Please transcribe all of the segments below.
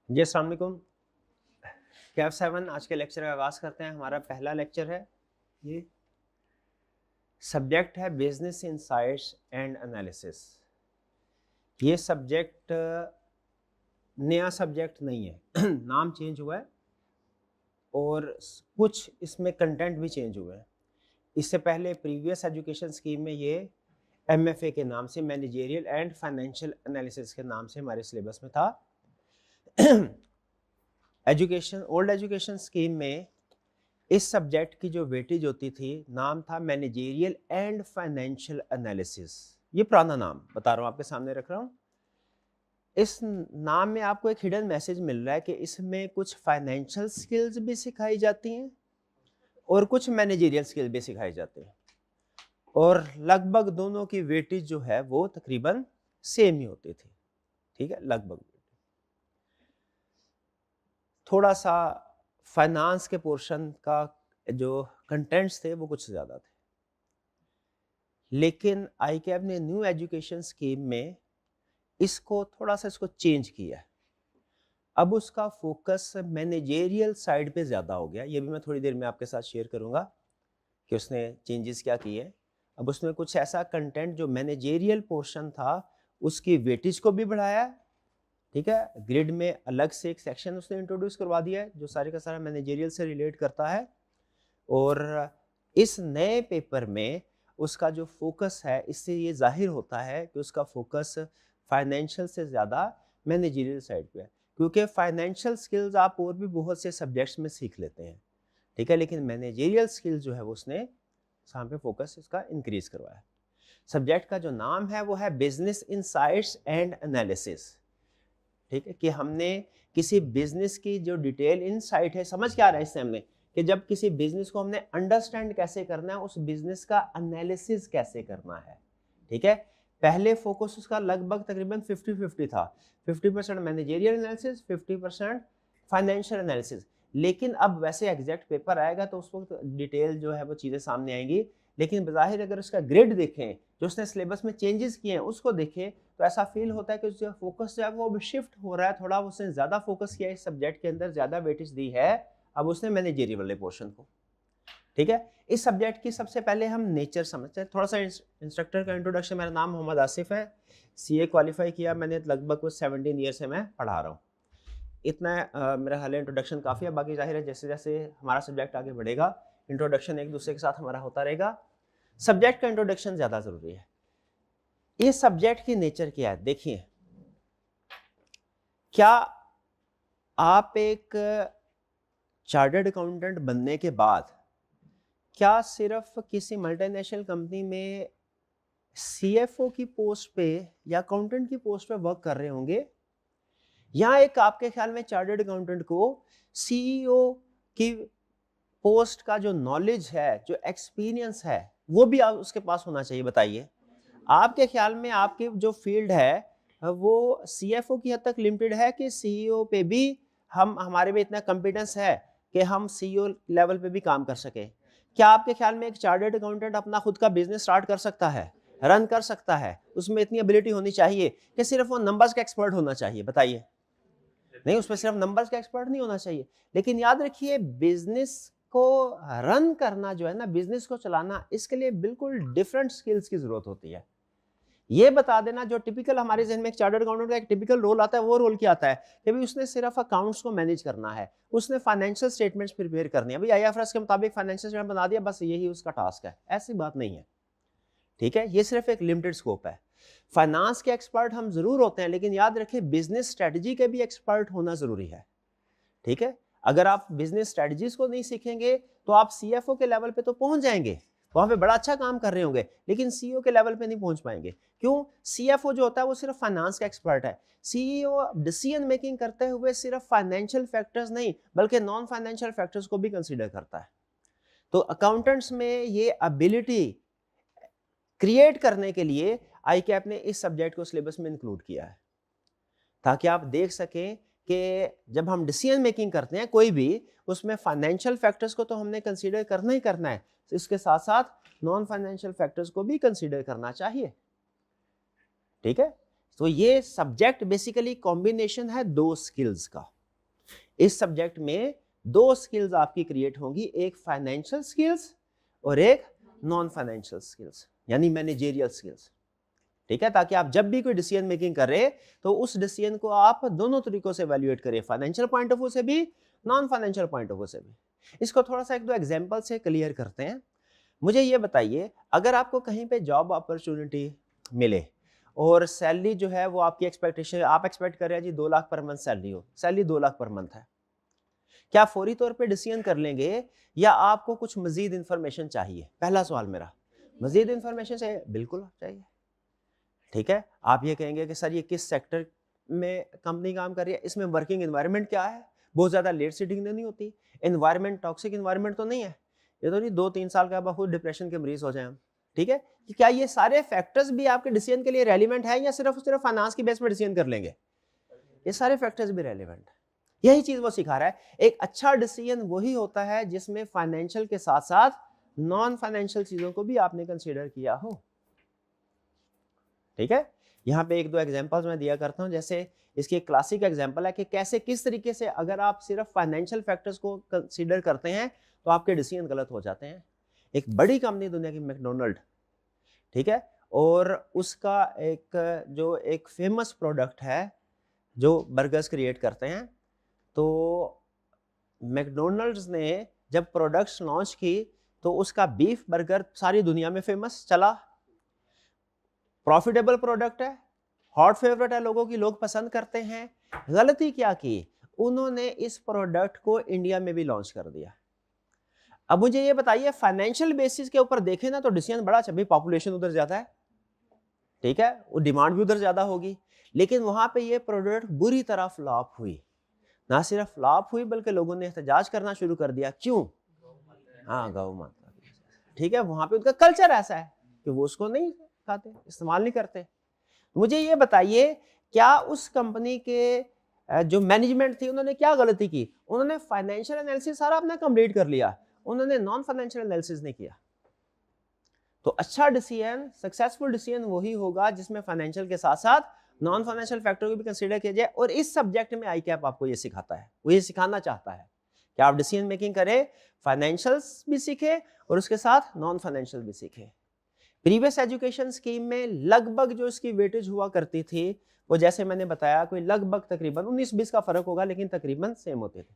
जी अस्सलाम वालेकुम। कैफ 7 आज के लेक्चर का आगाज़ करते हैं। हमारा पहला लेक्चर है ये। सब्जेक्ट है बिजनेस इनसाइट्स एंड एनालिसिस। ये सब्जेक्ट नया सब्जेक्ट नहीं है नाम चेंज हुआ है और कुछ इसमें कंटेंट भी चेंज हुए हैं। इससे पहले प्रीवियस एजुकेशन स्कीम में ये एमएफए के नाम से, मैनेजरियल एंड फाइनेंशियल एनालिसिस के नाम से हमारे सिलेबस में था। ओल्ड एजुकेशन स्कीम में इस सब्जेक्ट की जो वेटेज होती थी, नाम था मैनेजरियल एंड फाइनेंशियल एनालिसिस। ये पुराना नाम बता रहा हूँ, आपके सामने रख रहा हूँ। इस नाम में आपको एक हिडन मैसेज मिल रहा है कि इसमें कुछ फाइनेंशियल स्किल्स भी सिखाई जाती हैं और कुछ मैनेजरियल स्किल भी सिखाई जाती हैं, और लगभग दोनों की वेटेज जो है वो तकरीबन सेम ही होती थी। ठीक है, लगभग। थोड़ा सा फाइनेंस के पोर्शन का जो कंटेंट्स थे वो कुछ ज़्यादा थे, लेकिन आईकैब ने न्यू एजुकेशन स्कीम में इसको थोड़ा सा चेंज किया है। अब उसका फोकस मैनेजेरियल साइड पे ज़्यादा हो गया। ये भी मैं थोड़ी देर में आपके साथ शेयर करूंगा कि उसने चेंजेस क्या किए। अब उसमें कुछ ऐसा कंटेंट जो मैनेजेरियल पोर्शन था उसकी वेटेज को भी बढ़ाया है। ठीक है, ग्रिड में अलग से एक सेक्शन उसने इंट्रोड्यूस करवा दिया है जो सारे का सारा मैनेजेरियल से रिलेट करता है। और इस नए पेपर में उसका जो फोकस है, इससे ये जाहिर होता है कि उसका फोकस फाइनेंशियल से ज़्यादा मैनेजरियल साइड पे है, क्योंकि फाइनेंशियल स्किल्स आप और भी बहुत से सब्जेक्ट्स में सीख लेते हैं। ठीक है, लेकिन मैनेजरियल स्किल जो है वो उसने यहाँ पे फोकस इसका इंक्रीज करवाया। सब्जेक्ट का जो नाम है वो है बिजनेस इनसाइट्स एंड एनालिसिस। ठीक है, कि हमने किसी बिजनेस की जो डिटेल इनसाइट है, समझ क्या आ रहा है इससे हमने, कि जब किसी बिजनेस को हमने अंडरस्टैंड कैसे करना है, उस बिजनेस का एनालिसिस कैसे करना है। ठीक है, पहले फोकस उसका लगभग तकरीबन 50-50 था, 50% मैनेजरियल एनालिसिस, 50% फाइनेंशियल एनालिसिस। लेकिन अब वैसे एग्जैक्ट पेपर आएगा तो उस वक्त डिटेल जो है वो चीज़ें सामने आएंगी, लेकिन बज़ाहिर अगर उसका ग्रेड देखें, जो उसने सिलेबस में चेंजेस किए हैं उसको देखें, तो ऐसा फील होता है कि उसका फोकस जो है वो अब शिफ्ट हो रहा है थोड़ा। उसने ज़्यादा फोकस किया इस सब्जेक्ट के अंदर, ज़्यादा वेटेज दी है अब उसने मैनेजरियल वाले पोर्शन को। ठीक है, इस सब्जेक्ट की सबसे पहले हम नेचर समझते हैं। थोड़ा सा इंस्ट्रक्टर का इंट्रोडक्शन। मेरा नाम मोहम्मद आसिफ है, सीए क्वालिफाई किया मैंने, लगभग कुछ 17 ईयर से मैं पढ़ा रहा हूँ। इतना मेरा हाल इंट्रोडक्शन काफ़ी है। बाकी जाहिर है जैसे जैसे हमारा सब्जेक्ट आगे बढ़ेगा, इंट्रोडक्शन एक दूसरे के साथ हमारा होता रहेगा। सब्जेक्ट का इंट्रोडक्शन ज़्यादा ज़रूरी है। इस सब्जेक्ट की नेचर क्या है, देखिए। क्या आप एक चार्टर्ड अकाउंटेंट बनने के बाद क्या सिर्फ किसी मल्टीनेशनल कंपनी में सीएफओ की पोस्ट पे या अकाउंटेंट की पोस्ट पे वर्क कर रहे होंगे, या एक आपके ख्याल में चार्टर्ड अकाउंटेंट को सीईओ की पोस्ट का जो नॉलेज है, जो एक्सपीरियंस है, वो भी उसके पास होना चाहिए? बताइए, आपके ख्याल में आपकी जो फील्ड है वो सीएफओ की हद तक लिमिटेड है कि सीईओ पे भी हमारे में इतना कॉम्पिटेंस है कि हम सीईओ लेवल पे भी काम कर सके? क्या आपके ख्याल में एक चार्टर्ड अकाउंटेंट अपना खुद का बिजनेस स्टार्ट कर सकता है, रन कर सकता है? उसमें इतनी एबिलिटी होनी चाहिए कि सिर्फ वो नंबर्स का एक्सपर्ट होना चाहिए? बताइए। नहीं, उसमें सिर्फ नंबर्स का एक्सपर्ट नहीं होना चाहिए। लेकिन याद रखिए, बिजनेस को रन करना जो है ना, बिजनेस को चलाना, इसके लिए बिल्कुल डिफरेंट स्किल्स की जरूरत होती है। ये बता देना, जो टिपिकल हमारे जहन में एक चार्टर्ड अकाउंटेंट का एक टिपिकल रोल आता है, वो रोल क्या आता है कि भाई उसने सिर्फ अकाउंट्स को मैनेज करना है, उसने फाइनेंशियल स्टेटमेंट्स प्रिपेयर करनी है, भाई आईएफआरएस के मुताबिक फाइनेंशियल स्टेटमेंट बना दिया, बस यही उसका टास्क है। ऐसी बात नहीं है। ठीक है, ये सिर्फ एक लिमिटेड स्कोप है। फाइनेंस के एक्सपर्ट हम जरूर होते हैं, लेकिन याद रखें बिजनेस स्ट्रेटजी के भी एक्सपर्ट होना जरूरी है। ठीक है, अगर आप बिजनेस स्ट्रेटजीज को नहीं सीखेंगे तो आप सीएफओ के लेवल पे तो पहुंच जाएंगे, वहां पे बड़ा अच्छा काम कर रहे होंगे, लेकिन सीईओ के लेवल पे नहीं पहुंच पाएंगे। क्यों? सीएफओ जो होता है वो सिर्फ फाइनेंस का एक्सपर्ट है। सीईओ डिसीजन मेकिंग करते हुए सिर्फ फाइनेंशियल फैक्टर्स नहीं बल्कि नॉन फाइनेंशियल फैक्टर्स को भी कंसीडर करता है। तो अकाउंटेंट्स में ये एबिलिटी क्रिएट करने के लिए आईकैप ने इस सब्जेक्ट को सिलेबस में इंक्लूड किया है, ताकि आप देख सकें कि जब हम डिसीजन मेकिंग करते हैं कोई भी, उसमें फाइनेंशियल फैक्टर्स को तो हमने कंसीडर करना ही करना है, इसके साथ साथ नॉन फाइनेंशियल फैक्टर्स को भी कंसीडर करना चाहिए। ठीक है, तो ये सब्जेक्ट बेसिकली कॉम्बिनेशन है दो स्किल्स का। इस सब्जेक्ट में दो स्किल्स आपकी क्रिएट होंगी, एक फाइनेंशियल स्किल्स और एक नॉन फाइनेंशियल स्किल्स, यानी मैनेजेरियल स्किल्स। ठीक है, ताकि आप जब भी कोई डिसीजन मेकिंग कर रहे तो उस डिसीजन को आप दोनों तरीकों से वैल्यूएट करें, फाइनेंशियल पॉइंट ऑफ व्यू से भी, non financial point of view से भी। इसको थोड़ा सा एक दो एग्जांपल से क्लियर करते हैं। मुझे ये बताइए, अगर आपको कहीं पे जॉब अपॉर्चुनिटी मिले और सैलरी जो है वो आपकी एक्सपेक्टेशन, आप एक्सपेक्ट कर रहे हैं जी 2 लाख पर मंथ सैलरी हो, सैलरी 2 लाख पर मंथ है, क्या फौरी तौर पे डिसीजन कर लेंगे या आपको कुछ मजीद इंफॉर्मेशन चाहिए? पहला सवाल मेरा, मजीद इंफॉर्मेशन चाहिए? बिल्कुल चाहिए। ठीक है, आप ये कहेंगे कि सर ये किस सेक्टर में कंपनी काम कर रही है, इसमें वर्किंग एनवायरनमेंट क्या है, बहुत ज़्यादा लेट सीटिंग नहीं होती, एनवायरनमेंट टॉक्सिक एनवायरनमेंट तो नहीं है, ये तो नहीं 2-3 साल का बहुत डिप्रेशन के मरीज हो जाए हम। ठीक है, कि क्या ये सारे फैक्टर्स भी आपके डिसीजन के लिए रेलिवेंट है या सिर्फ फाइनेंस की बेस पर डिसीजन कर लेंगे? ये सारे फैक्टर्स भी रेलिवेंट है। यही चीज वो सिखा रहा है। एक अच्छा डिसीजन वही होता है जिसमें फाइनेंशियल के साथ साथ नॉन फाइनेंशियल चीजों को भी आपने कंसीडर किया हो। ठीक है, यहाँ पे एक दो एग्जांपल्स मैं दिया करता हूँ। जैसे इसकी एक क्लासिक एग्जांपल है कि कैसे किस तरीके से अगर आप सिर्फ फाइनेंशियल फैक्टर्स को कंसीडर करते हैं तो आपके डिसीजन गलत हो जाते हैं। एक बड़ी कंपनी दुनिया की मैकडोनल्ड, ठीक है, और उसका एक फेमस प्रोडक्ट है जो बर्गर्स क्रिएट करते हैं। तो मैकडोनल्ड्स ने जब प्रोडक्ट्स लॉन्च की तो उसका बीफ बर्गर सारी दुनिया में फेमस चला, प्रॉफिटेबल प्रोडक्ट है, हॉट फेवरेट है लोगों की, लोग पसंद करते हैं। गलती क्या की, उन्होंने इस प्रोडक्ट को इंडिया में भी लॉन्च कर दिया। अब मुझे ये बताइए, फाइनेंशियल बेसिस के ऊपर देखें ना तो डिसीजन बड़ा अच्छा, भाई पॉपुलेशन उधर ज्यादा है, ठीक है, वो डिमांड भी उधर ज्यादा होगी, लेकिन वहां पे ये प्रोडक्ट बुरी तरह फ्लॉप हुई। ना सिर्फ फ्लॉप हुई बल्कि लोगों ने एहतजाज करना शुरू कर दिया। क्यों? हाँ, गौ माता, ठीक है, वहां पे उनका कल्चर ऐसा है कि वो उसको नहीं खाते, इस्तेमाल नहीं करते। मुझे ये बताइए, क्या उस कंपनी के जो मैनेजमेंट थी उन्होंने क्या गलती की? उन्होंने फाइनेंशियल एनालिसिस सारा अपना कंप्लीट कर लिया, उन्होंने नॉन फाइनेंशियल एनालिसिस नहीं किया। तो अच्छा डिसीजन, सक्सेसफुल डिसीजन वही होगा जिसमें फाइनेंशियल के साथ साथ नॉन फाइनेंशियल फैक्टर को भी कंसीडर किया जाए। और इस सब्जेक्ट में ICAP आपको ये सिखाता है, वो ये सिखाना चाहता है कि आप डिसीजन मेकिंग करें, फाइनेंशियल्स भी सीखे और उसके साथ नॉन फाइनेंशियल भी सीखे। प्रीवियस एजुकेशन स्कीम में लगभग जो इसकी वेटेज हुआ करती थी वो जैसे मैंने बताया कोई लगभग तकरीबन 19-20 का फर्क होगा, लेकिन तकरीबन सेम होते थे।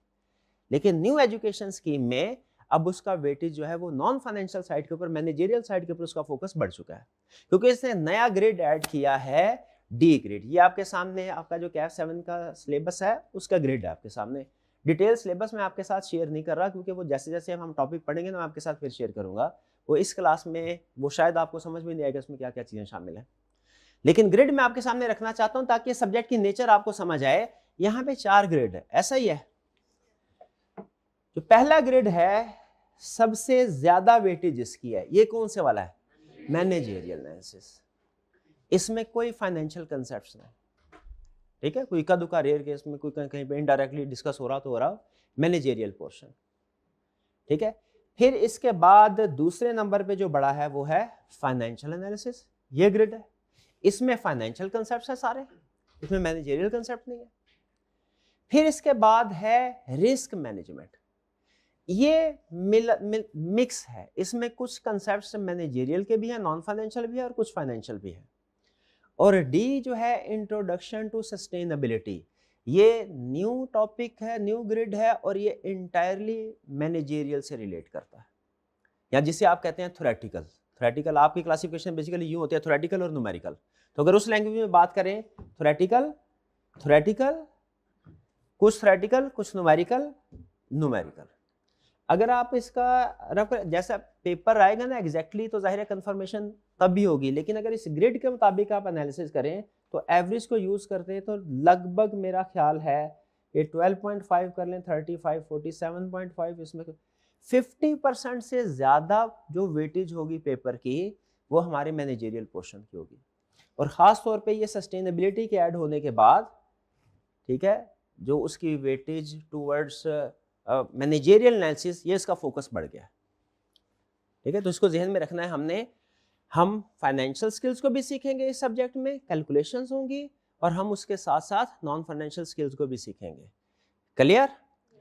लेकिन न्यू एजुकेशन स्कीम में अब उसका वेटेज जो है वो नॉन फाइनेंशियल साइड के ऊपर, मैनेजेरियल साइड के ऊपर उसका फोकस बढ़ चुका है, क्योंकि इसने नया ग्रेड ऐड किया है, डी ग्रेड। ये आपके सामने आपका जो कैफ 7 का सिलेबस है उसका ग्रेड है आपके सामने। डिटेल सिलेबस मैं आपके साथ शेयर नहीं कर रहा, क्योंकि वो जैसे जैसे हम टॉपिक पढ़ेंगे ना मैं आपके साथ फिर शेयर करूंगा, वो इस क्लास में वो शायद आपको समझ में नहीं आएगा उसमें क्या क्या चीजें शामिल है। लेकिन ग्रेड मैं आपके सामने रखना चाहता हूं ताकि सब्जेक्ट की नेचर आपको समझ आए। यहाँ पे 4 ग्रेड है, ऐसा ही है। जो पहला ग्रेड है सबसे ज्यादा वेटेज इसकी है, ये कौन से वाला है? Managerial analysis. इसमें कोई फाइनेंशियल कंसेप्ट्स नहीं, ठीक है, कोई इक्का दुक्का रेयर केस में कोई कहीं पे इनडायरेक्टली डिस्कस हो रहा तो हो रहा, मैनेजेरियल पोर्शन, ठीक है। फिर इसके बाद दूसरे नंबर पे जो बड़ा है वो है फाइनेंशियल एनालिसिस, ये ग्रेड है। इसमें फाइनेंशियल कंसेप्ट्स है सारे, इसमें मैनेजेरियल कंसेप्ट नहीं है। फिर इसके बाद है रिस्क मैनेजमेंट, ये मिक्स है, इसमें कुछ कंसेप्ट्स मैनेजेरियल के भी हैं, नॉन फाइनेंशियल भी है और कुछ फाइनेंशियल भी है। और डी जो है इंट्रोडक्शन टू सस्टेनेबिलिटी, ये न्यू टॉपिक है, न्यू ग्रिड है और ये इंटायरली मैनेजेरियल से रिलेट करता है, या जिसे आप कहते हैं थ्योरेटिकल। थ्योरेटिकल आपकी क्लासिफिकेशन बेसिकली यूं होती है, थ्योरेटिकल और न्यूमेरिकल। तो अगर उस लैंग्वेज में बात करें, थ्योरेटिकल कुछ थ्योरेटिकल कुछ न्यूमेरिकल। अगर आप इसका जैसा पेपर आएगा ना एग्जैक्टली तो जाहिर है कंफर्मेशन तब भी होगी, लेकिन अगर इस ग्रिड के मुताबिक आप एनालिसिस करें तो एवरेज को यूज करते हैं तो लगभग मेरा ख्याल है ये 12.5 कर लें, 35, 47.5, इसमें 50% से ज्यादा जो वेटेज होगी पेपर की वो हमारे मैनेजेरियल पोर्शन की होगी। और खास तौर पे ये सस्टेनेबिलिटी के ऐड होने के बाद, ठीक है, जो उसकी वेटेज टूवर्ड्स मैनेजेरियल एनालिसिस, ये इसका फोकस बढ़ गया, ठीक है। तो इसको जहन में रखना है हमने। हम फाइनेंशियल स्किल्स को भी सीखेंगे इस सब्जेक्ट में, कैलकुलेशंस होंगी, और हम उसके साथ साथ नॉन फाइनेंशियल स्किल्स को भी सीखेंगे। क्लियर?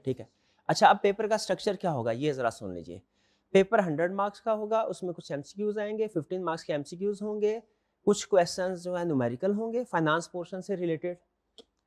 ठीक है। अच्छा, अब पेपर का स्ट्रक्चर क्या होगा ये ज़रा सुन लीजिए। पेपर 100 मार्क्स का होगा, उसमें कुछ एमसीक्यूज आएंगे, 15 मार्क्स के एमसीक्यूज होंगे, कुछ क्वेश्चंस जो है न्यूमेरिकल होंगे फाइनेंस पोर्शन से रिलेटेड,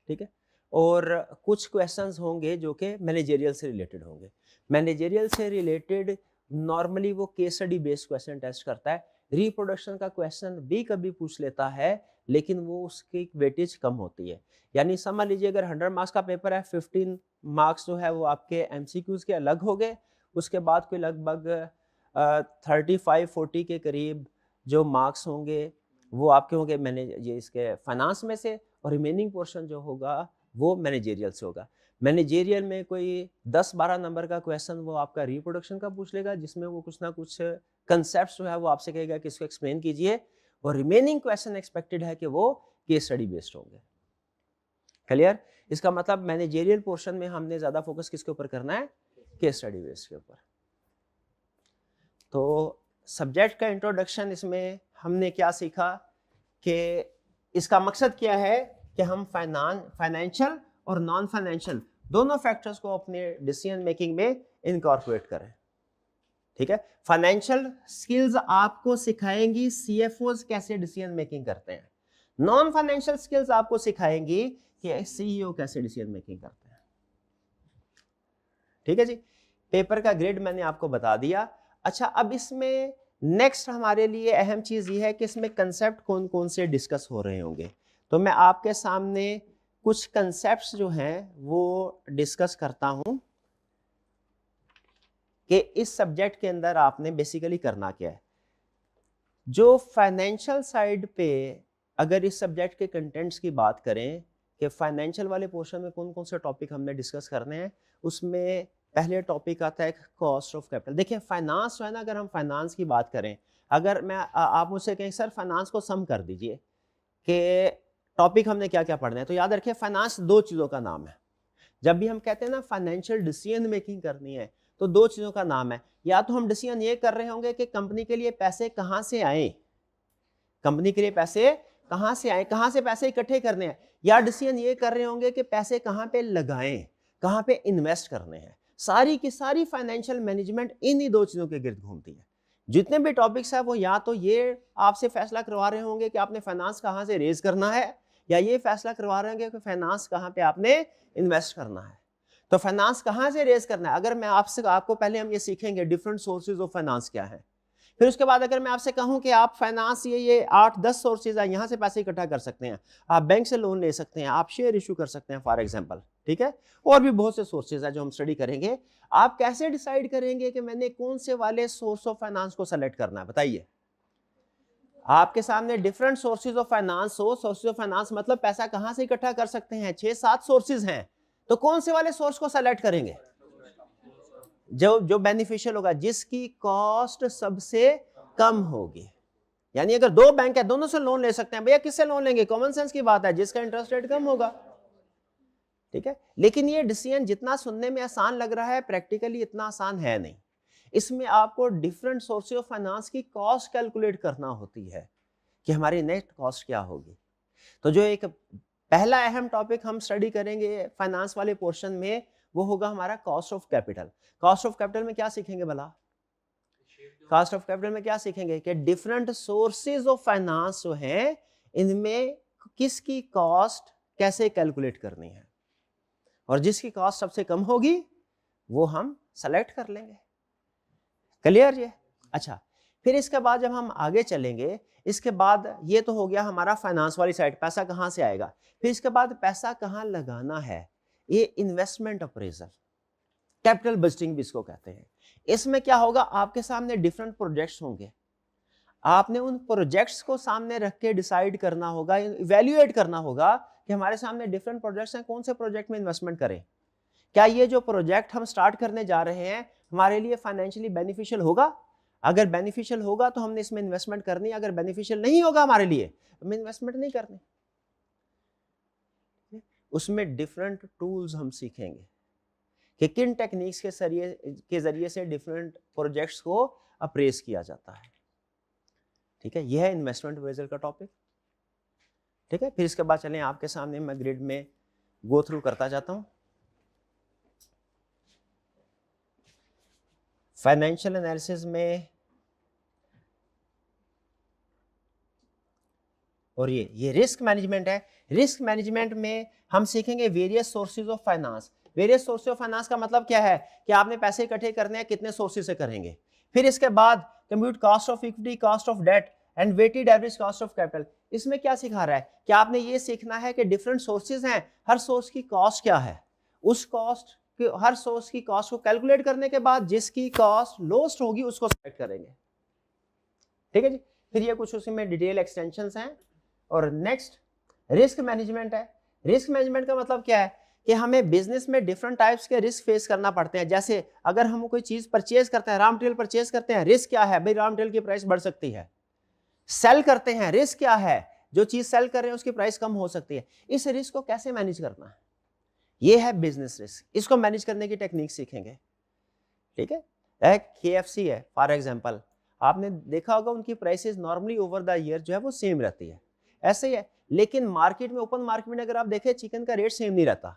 ठीक है, और कुछ क्वेश्चंस होंगे जो कि मैनेजेरियल से रिलेटेड होंगे। मैनेजेरियल से रिलेटेड नॉर्मली वो case study based question test करता है। रिप्रोडक्शन का क्वेश्चन भी कभी पूछ लेता है, लेकिन वो उसकी वेटेज कम होती है। यानी समझ लीजिए अगर 100 मार्क्स का पेपर है, 15 मार्क्स जो है वो आपके एमसीक्यूज के अलग हो गए, उसके बाद कोई लगभग 35-40 के करीब जो मार्क्स होंगे वो आपके होंगे मैंने ये इसके फाइनेंस में से, और रिमेनिंग पोर्शन जो होगा वो मैनेजेरियल से होगा। मैनेजेरियल में कोई 10-12 नंबर का क्वेश्चन वो आपका रिप्रोडक्शन का पूछ लेगा, जिसमें वो कुछ ना कुछ कंसेप्ट जो है वो आपसे कहेगा कि इसको एक्सप्लेन कीजिए, और रिमेनिंग क्वेश्चन एक्सपेक्टेड है कि वो केस स्टडी बेस्ड होंगे। क्लियर? इसका मतलब मैनेजेरियल पोर्शन में हमने ज्यादा फोकस किसके ऊपर करना है? केस स्टडी बेस्ड के ऊपर। तो सब्जेक्ट का इंट्रोडक्शन इसमें हमने क्या सीखा कि इसका मकसद क्या है कि हम फाइनेंशियल और नॉन फाइनेंशियल दोनों फैक्टर्स को अपने डिसीजन मेकिंग में इनकॉर्पोरेट करें। ठीक है, फाइनेंशियल स्किल्स आपको सिखाएंगी सीएफओज कैसे डिसीजन मेकिंग करते हैं, नॉन फाइनेंशियल स्किल्स आपको सिखाएंगी कि सीईओ कैसे डिसीजन मेकिंग करते हैं। ठीक है जी, पेपर का ग्रेड मैंने आपको बता दिया। अच्छा, अब इसमें नेक्स्ट हमारे लिए अहम चीज ये है कि इसमें कंसेप्ट कौन कौन से डिस्कस हो रहे होंगे। तो मैं आपके सामने कुछ कंसेप्ट्स जो हैं वो डिस्कस करता हूं कि इस सब्जेक्ट के अंदर आपने बेसिकली करना क्या है। जो फाइनेंशियल साइड पे अगर इस सब्जेक्ट के कंटेंट्स की बात करें कि फाइनेंशियल वाले पोर्शन में कौन कौन से टॉपिक हमने डिस्कस करने हैं, उसमें पहले टॉपिक आता है कॉस्ट ऑफ कैपिटल। देखिए फाइनेंस जो है ना, अगर हम फाइनेंस की बात करें, अगर मैं आप मुझसे कहें सर फाइनेंस को सम कर दीजिए कि टॉपिक हमने क्या क्या पढ़ना है, तो याद रखिए फाइनेंस दो चीज़ों का नाम है। जब भी हम कहते हैं ना फाइनेंशियल डिसीजन मेकिंग करनी है, तो दो चीज़ों का नाम है। या तो हम डिसीजन ये कर रहे होंगे कि कंपनी के लिए पैसे कहाँ से आए, कंपनी के लिए पैसे कहाँ से आए, कहाँ से पैसे इकट्ठे करने हैं, या डिसीजन ये कर रहे होंगे कि पैसे कहाँ पे लगाएं, कहाँ पे इन्वेस्ट करने हैं। सारी की सारी फाइनेंशियल मैनेजमेंट इन्हीं दो चीज़ों के गिर्द घूमती है। जितने भी टॉपिक्स है वो या तो ये आपसे फैसला करवा रहे होंगे कि आपने फाइनेंस कहाँ से रेज करना है, या ये फैसला करवा रहे होंगे कि फाइनेंस कहाँ पे आपने इन्वेस्ट करना है। तो फाइनेंस कहाँ से रेज करना है, अगर मैं आपको पहले हम ये सीखेंगे डिफरेंट सोर्सेज ऑफ फाइनेंस क्या है। फिर उसके बाद अगर मैं आपसे कहूं कि आप फाइनेंस ये 8-10 सोर्सेज है, यहां से पैसे इकट्ठा कर सकते हैं, आप बैंक से लोन ले सकते हैं, आप शेयर इशू कर सकते हैं फॉर एग्जांपल, ठीक है, और भी बहुत से सोर्सेज है जो हम स्टडी करेंगे। आप कैसे डिसाइड करेंगे कि मैंने कौन से वाले सोर्स ऑफ फाइनेंस को सेलेक्ट करना है, बताइए। आपके सामने डिफरेंट सोर्सेज ऑफ फाइनेंस हो, सोर्सेज ऑफ फाइनेंस मतलब पैसा कहां से इकट्ठा कर सकते हैं, 6-7 सोर्सेज हैं, तो कौन से वाले सोर्स को सेलेक्ट करेंगे? जो बेनिफिशियल होगा, जिसकी कॉस्ट सबसे कम होगी। यानी अगर दो बैंक है, दोनों से लोन ले सकते हैं, भैया किससे लोन लेंगे, कॉमन सेंस की बात है, जिसका इंटरेस्ट रेट कम होगा। ठीक है, लेकिन ये डिसीजन जितना सुनने में आसान लग रहा है, प्रैक्टिकली इतना आसान है नहीं। इसमें आपको डिफरेंट सोर्सेज ऑफ फाइनेंस की कॉस्ट कैलकुलेट करना होती है कि हमारी नेट कॉस्ट क्या होगी। तो जो एक पहला अहम टॉपिक हम स्टडी करेंगे फाइनेंस वाले पोर्शन में, वो होगा हमारा cost of capital. Cost of capital में क्या सीखेंगे भला? कॉस्ट ऑफ कैपिटल में क्या सीखेंगे कि डिफरेंट सोर्सेज ऑफ फाइनेंस जो हैं, इनमें किसकी कॉस्ट कैसे कैलकुलेट करनी है, और जिसकी कॉस्ट सबसे कम होगी वो हम सेलेक्ट कर लेंगे। क्लियर ये? अच्छा, फिर इसके बाद जब हम आगे चलेंगे, इसके बाद ये तो हो गया हमारा फाइनेंस वाली साइड, पैसा कहां से आएगा। फिर इसके बाद पैसा कहां लगाना है, ये इन्वेस्टमेंट अप्रेजल, कैपिटल बजटिंग भी इसको कहते हैं। इसमें क्या होगा, आपके सामने डिफरेंट प्रोजेक्ट्स होंगे, आपने उन प्रोजेक्ट्स को सामने रख के डिसाइड करना होगा, इवैल्यूएट करना होगा कि हमारे सामने डिफरेंट प्रोजेक्ट्स हैं, कौन से प्रोजेक्ट में इन्वेस्टमेंट करें। क्या ये जो प्रोजेक्ट हम स्टार्ट करने जा रहे हैं हमारे लिए फाइनेंशियली बेनिफिशियल होगा? अगर बेनिफिशियल होगा तो हमने इसमें इन्वेस्टमेंट करनी है, अगर बेनिफिशियल नहीं होगा हमारे लिए, हमें इन्वेस्टमेंट नहीं करनी। उसमें डिफरेंट टूल्स हम सीखेंगे कि किन टेक्निक्स के जरिए से डिफरेंट प्रोजेक्ट्स को अप्रेस किया जाता है। ठीक है, यह है इन्वेस्टमेंट अप्रेजल का टॉपिक। ठीक है, फिर इसके बाद चलें आपके सामने मैं ग्रिड में गो थ्रू करता जाता हूं। फाइनेंशियल एनालिसिस में, और ये रिस्क मैनेजमेंट है। रिस्क मैनेजमेंट में हम सीखेंगे various sources of finance. Various sources of finance का मतलब क्या है कि आपने पैसे इकट्ठे करने हैं, कितने सोर्सेज से करेंगे। फिर इसके बाद compute cost of equity, cost of debt and weighted average cost of capital. इसमें क्या सिखा रहा है कि आपने ये सीखना है कि डिफरेंट सोर्सेज हैं, हर सोर्स की कॉस्ट क्या है, उस कॉस्ट की, हर सोर्स की कॉस्ट को कैलकुलेट करने के बाद जिसकी कॉस्ट लोएस्ट होगी उसको सेलेक्ट करेंगे। ठीक है जी। फिर ये कुछ उसमें डिटेल एक्सटेंशंस हैं। और नेक्स्ट रिस्क मैनेजमेंट है। रिस्क मैनेजमेंट का मतलब क्या है कि हमें बिजनेस में डिफरेंट टाइप्स के रिस्क फेस करना पड़ते हैं। जैसे अगर हम कोई चीज परचेज करते हैं, रॉ मटेरियल परचेज करते हैं, रिस्क क्या है भाई, रॉ मटेरियल की प्राइस बढ़ सकती है। सेल करते हैं, रिस्क क्या है, जो चीज सेल कर रहे हैं उसकी प्राइस कम हो सकती है। इस रिस्क को कैसे मैनेज करना है, ये है बिजनेस रिस्क। इसको मैनेज करने की टेक्निक सीखेंगे। ठीक है। एक KFC है फॉर एग्जांपल, आपने देखा होगा उनकी prices normally over the year जो है वो सेम रहती है, ऐसे ही है। लेकिन मार्केट में, ओपन मार्केट में अगर आप देखें चिकन का रेट सेम नहीं रहता।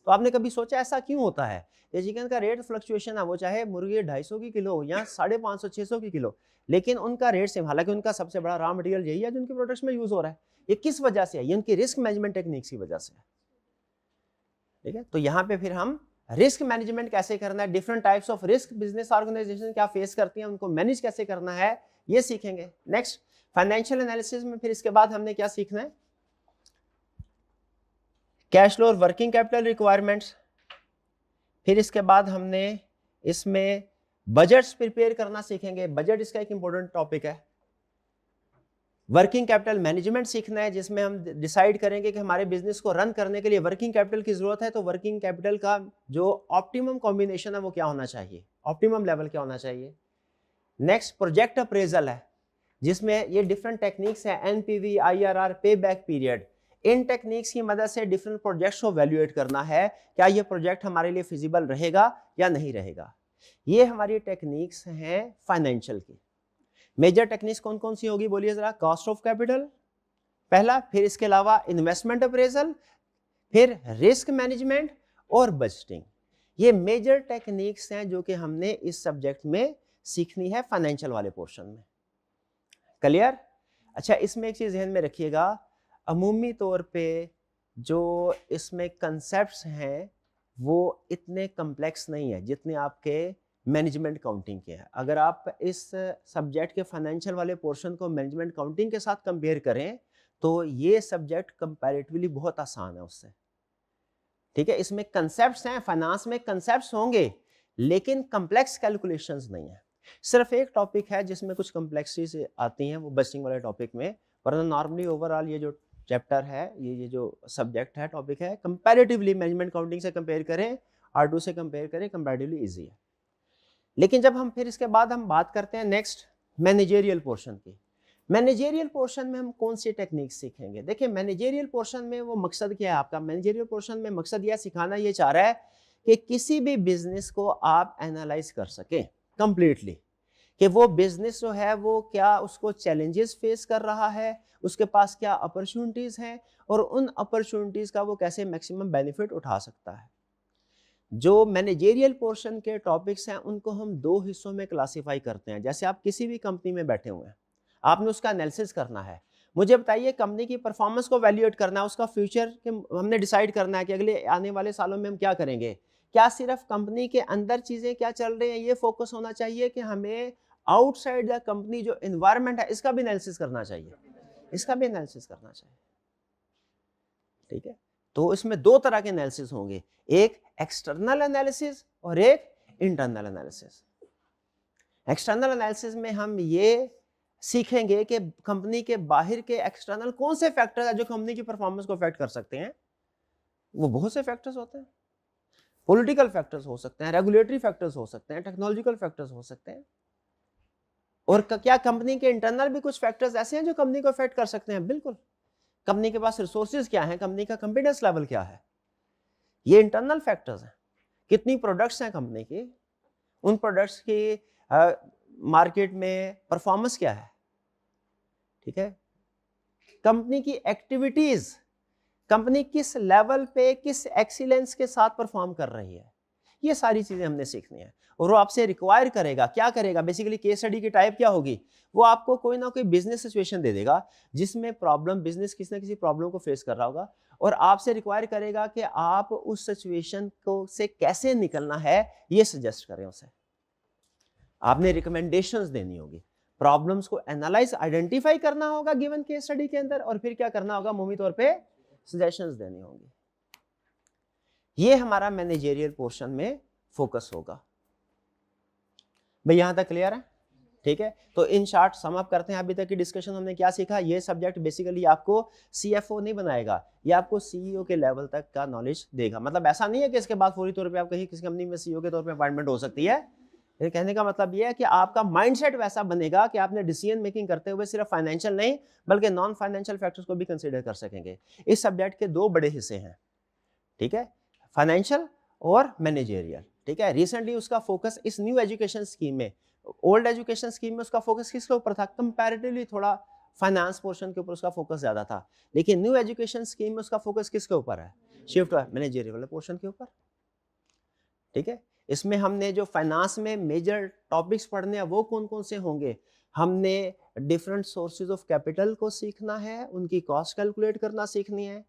तो आपने कभी सोचा ऐसा क्यों होता है? ये चिकन का रेट फ्लक्चुएशन है, वो चाहे मुर्गी 250 की किलो या 550 600 की किलो, लेकिन उनका रेट सेम। हालांकि उनका सबसे बड़ा रॉ मटेरियल यही है जो उनके प्रोडक्ट्स में यूज हो रहा है। ये किस वजह से है? ये उनकी रिस्क मैनेजमेंट टेक्निक्स की वजह से है। ठीक है। तो यहाँ पे फिर हम रिस्क मैनेजमेंट कैसे करना है, different types of risk business organisation क्या फेस करती हैं, उनको मैनेज कैसे करना है, ये सीखेंगे। नेक्स्ट फाइनेंशियल एनालिसिस में फिर इसके बाद हमने क्या सीखना है, कैश फ्लो और वर्किंग कैपिटल रिक्वायरमेंट्स। फिर इसके बाद हमने इसमें बजट्स प्रिपेयर करना सीखेंगे। बजट इसका एक इंपॉर्टेंट टॉपिक है। वर्किंग कैपिटल मैनेजमेंट सीखना है, जिसमें हम डिसाइड करेंगे कि हमारे बिजनेस को रन करने के लिए वर्किंग कैपिटल की जरूरत है, तो वर्किंग कैपिटल का जो ऑप्टिमम कॉम्बिनेशन है वो क्या होना चाहिए, ऑप्टिमम लेवल क्या होना चाहिए। नेक्स्ट प्रोजेक्ट अप्रेजल है, जिसमें ये डिफरेंट टेक्निक्स है, NPV, IRR, पे बैक पीरियड। इन टेक्निक्स की मदद से डिफरेंट प्रोजेक्ट्स को वैल्यूएट करना है, क्या ये प्रोजेक्ट हमारे लिए फिजिबल रहेगा या नहीं रहेगा। ये हमारी टेक्निक्स हैं फाइनेंशियल की। मेजर टेक्निक्स कौन कौन सी होगी बोलिए जरा। कॉस्ट ऑफ कैपिटल पहला, फिर इसके अलावा इन्वेस्टमेंट अप्रेजल, फिर रिस्क मैनेजमेंट और बजटिंग। ये मेजर टेक्निक्स हैं जो कि हमने इस सब्जेक्ट में सीखनी है फाइनेंशियल वाले पोर्शन में। क्लियर? अच्छा, इसमें एक चीज ध्यान में रखिएगा, अमूमी तौर पे जो इसमें कंसेप्ट्स हैं वो इतने कम्प्लेक्स नहीं है जितने आपके मैनेजमेंट काउंटिंग के हैं। अगर आप इस सब्जेक्ट के फाइनेंशियल वाले पोर्शन को मैनेजमेंट काउंटिंग के साथ कंपेयर करें तो ये सब्जेक्ट कंपैरेटिवली बहुत आसान है उससे। ठीक है। इसमें कंसेप्ट्स हैं, फाइनेंस में कंसेप्ट्स होंगे लेकिन कम्प्लेक्स कैलकुलेशंस नहीं है। सिर्फ एक टॉपिक है जिसमें कुछ कम्प्लेक्सिटीज आती हैं, वो बजटिंग वाले टॉपिक में, वरना नॉर्मली ओवरऑल ये जो चैप्टर है, ये जो सब्जेक्ट है, टॉपिक है, कंपैरेटिवली मैनेजमेंट काउंटिंग से कंपेयर करें, R2 से कंपेयर करें, कंपैरेटिवली इजी है। लेकिन जब हम फिर इसके बाद हम बात करते हैं नेक्स्ट मैनेजेरियल पोर्शन की। मैनेजेरियल पोर्शन में हम कौन सी टेक्निक सीखेंगे? देखिए मैनेजेरियल पोर्शन में वो मकसद क्या है आपका, मैनेजेरियल पोर्शन में मकसद यह सिखाना ये चाह रहा है कि किसी भी बिजनेस को आप एनालाइज कर सकें कंप्लीटली, कि वो बिजनेस जो है वो क्या उसको चैलेंजेस फेस कर रहा है, उसके पास क्या अपॉर्चुनिटीज हैं और उन अपॉर्चुनिटीज का वो कैसे मैक्सिमम बेनिफिट उठा सकता है। जो मैनेजेरियल पोर्शन के टॉपिक्स हैं उनको हम दो हिस्सों में क्लासिफाई करते हैं। जैसे आप किसी भी कंपनी में बैठे हुए हैं, आपने उसका एनालिसिस करना है, मुझे बताइए कंपनी की परफॉर्मेंस को वैल्यूएट करना है, उसका फ्यूचर के हमने डिसाइड करना है कि अगले आने वाले सालों में हम क्या करेंगे। क्या सिर्फ कंपनी के अंदर चीजें क्या चल रही हैं ये फोकस होना चाहिए कि हमें आउटसाइड द कंपनी जो एनवायरनमेंट है इसका भी एनालिसिस करना चाहिए, इसका भी एनालिसिस करना चाहिए। ठीक है। तो इसमें दो तरह के एनालिसिस होंगे, एक एक्सटर्नल एनालिसिस और एक इंटरनल एनालिसिस। एक्सटर्नल एनालिसिस में हम ये सीखेंगे कि कंपनी के बाहर के एक्सटर्नल कौन से फैक्टर है जो कंपनी की परफॉर्मेंस को अफेक्ट कर सकते हैं। वो बहुत से फैक्टर्स होते हैं, पॉलिटिकल फैक्टर्स हो सकते हैं, रेगुलेटरी फैक्टर्स हो सकते हैं, टेक्नोलॉजिकल फैक्टर्स हो सकते हैं, और क्या कंपनी के इंटरनल भी कुछ फैक्टर्स ऐसे हैं जो कंपनी को अफेक्ट कर सकते हैं। बिल्कुल। कंपनी के पास रिसोर्सेज क्या है, कंपनी का कॉम्पिटेंस लेवल क्या है, ये इंटरनल फैक्टर्स हैं। कितनी प्रोडक्ट्स हैं कंपनी की, उन प्रोडक्ट्स की मार्केट में परफॉर्मेंस क्या है। ठीक है। कंपनी की एक्टिविटीज, कंपनी किस लेवल पे किस एक्सीलेंस के साथ परफॉर्म कर रही है, ये सारी चीजें हमने सीखनी है। और वो आपसे रिक्वायर करेगा, क्या करेगा, बेसिकली केस स्टडी की टाइप क्या होगी, वो आपको कोई ना कोई बिजनेस सिचुएशन दे देगा जिसमें प्रॉब्लम, बिजनेस किसी ना किसी प्रॉब्लम को फेस कर रहा होगा, और आपसे रिक्वायर करेगा कि आप उस सिचुएशन को से कैसे निकलना है ये सजेस्ट करें उसे। आपने रिकमेंडेशंस देनी होगी, प्रॉब्लम्स को एनालाइज, आइडेंटिफाई करना होगा गिवन केस स्टडी के अंदर, और फिर क्या करना होगा, मुमकिन तौर पे सजेशंस देनी होंगी। ये हमारा मैनेजरियल पोर्शन में फोकस होगा। भाई यहां तक क्लियर है? ठीक है, तो इन शॉर्ट सम अप करते हैं अभी तक की डिस्कशन। हमने क्या सीखा, ये सब्जेक्ट बेसिकली आपको सीएफओ नहीं बनाएगा, ये आपको सीईओ के लेवल तक का नॉलेज देगा। मतलब ऐसा नहीं है कि इसके बाद फौरी तौर पे आप कहीं किसी कंपनी में सीईओ के तौर पे अपॉइंटमेंट हो सकती है। ये कहने का मतलब ये है कि आपका माइंडसेट वैसा बनेगा कि आपने डिसीजन मेकिंग करते हुए सिर्फ फाइनेंशियल नहीं बल्कि नॉन फाइनेंशियल फैक्टर्स को भी कंसीडर कर सकेंगे। इस सब्जेक्ट के दो बड़े हिस्से हैं, ठीक है, फाइनेंशियल और मैनेजरियल। ठीक है, रिसेंटली उसका फोकस इस न्यू एजुकेशन स्कीम में, ओल्ड एजुकेशन स्कीम में उसका फोकस किसके ऊपर था, कंपैरेटिवली थोड़ा फाइनेंस पोर्शन के ऊपर उसका फोकस ज्यादा था, लेकिन न्यू एजुकेशन स्कीम में उसका फोकस किसके ऊपर है, शिफ्ट हुआ मैनेजरियल वाले पोर्शन के ऊपर। ठीक है, इसमें हमने जो फाइनेंस में मेजर टॉपिक्स पढ़ने हैं वो कौन कौन से होंगे, हमने डिफरेंट सोर्सेज ऑफ कैपिटल को सीखना है, उनकी कॉस्ट कैलकुलेट करना सीखनी है।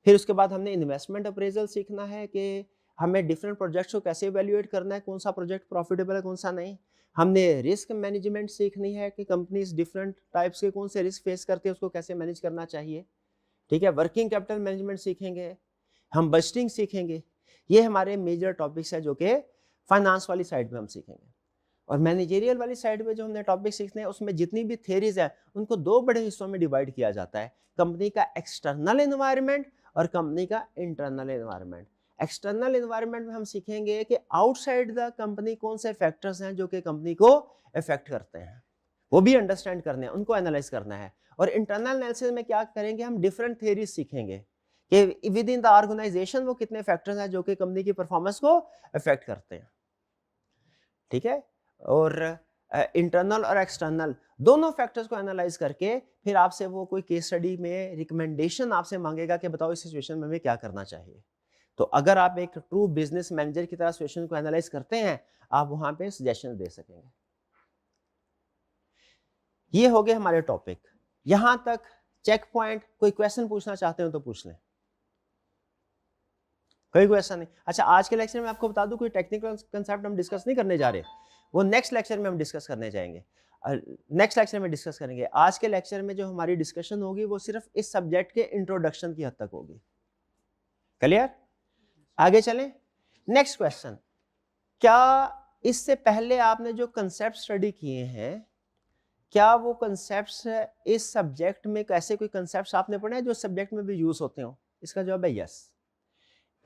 फिर उसके बाद हमने इन्वेस्टमेंट अप्रेजल सीखना है कि हमें डिफरेंट प्रोजेक्ट्स को कैसे इवैल्यूएट करना है, कौन सा प्रोजेक्ट प्रॉफिटेबल है कौन सा नहीं। हमने रिस्क मैनेजमेंट सीखनी है कि कंपनीज डिफरेंट टाइप्स के कौन से रिस्क फेस करते हैं, उसको कैसे मैनेज करना चाहिए। ठीक है, वर्किंग कैपिटल मैनेजमेंट सीखेंगे, हम बजटिंग सीखेंगे। ये हमारे मेजर टॉपिक्स है जो कि फाइनेंस वाली साइड में हम सीखेंगे। और मैनेजरियल वाली साइड में जो हमने टॉपिक सीखने हैं उसमें जितनी भी थ्योरीज है उनको दो बड़े हिस्सों में डिवाइड किया जाता है, कंपनी का एक्सटर्नल एनवायरनमेंट और कंपनी का इंटरनल एनवायरनमेंट। एक्सटर्नल एनवायरनमेंट में हम सीखेंगे कि आउटसाइड द कंपनी कौन से फैक्टर्स हैं जो कि कंपनी को इफेक्ट करते हैं, वो भी अंडरस्टैंड करने हैं, उनको एनालाइज करना है। और इंटरनल एनालिसिस में क्या करेंगे, हम डिफरेंट थ्योरीज सीखेंगे कि विद इन द ऑर्गेनाइजेशन वो कितने फैक्टर्स हैं जो कि कंपनी की परफॉर्मेंस को इफेक्ट करते हैं। ठीक है, और इंटरनल और एक्सटर्नल दोनों फैक्टर्स को एनालाइज करके फिर आपसे वो कोई केस स्टडी में रिकमेंडेशन आपसे मांगेगा कि बताओ इस सिचुएशन में हमें क्या करना चाहिए। तो अगर आप एक ट्रू बिजनेस मैनेजर की तरह सिचुएशन को एनालाइज करते हैं, आप वहां पे सजेशन दे सकेंगे। ये हो गए हमारे टॉपिक। यहां तक चेक पॉइंट, कोई क्वेश्चन पूछना चाहते हो तो पूछ लें। कोई क्वेश्चन नहीं? अच्छा, आज के लेक्चर में आपको बता दूं कोई टेक्निकल कंसेप्ट हम डिस्कस नहीं करने जा रहे, वो नेक्स्ट लेक्चर में हम डिस्कस करने जाएंगे, नेक्स्ट लेक्चर में डिस्कस करेंगे। आज के लेक्चर में जो हमारी डिस्कशन होगी वो सिर्फ इस सब्जेक्ट के इंट्रोडक्शन की हद तक होगी। क्लियर? आगे चलें। नेक्स्ट क्वेश्चन, क्या इससे पहले आपने जो कंसेप्ट स्टडी किए हैं, क्या वो कंसेप्ट्स इस सब्जेक्ट में ऐसे कोई कंसेप्ट्स आपने पढ़े हैं जो सब्जेक्ट में भी यूज होते हो? इसका जवाब है यस।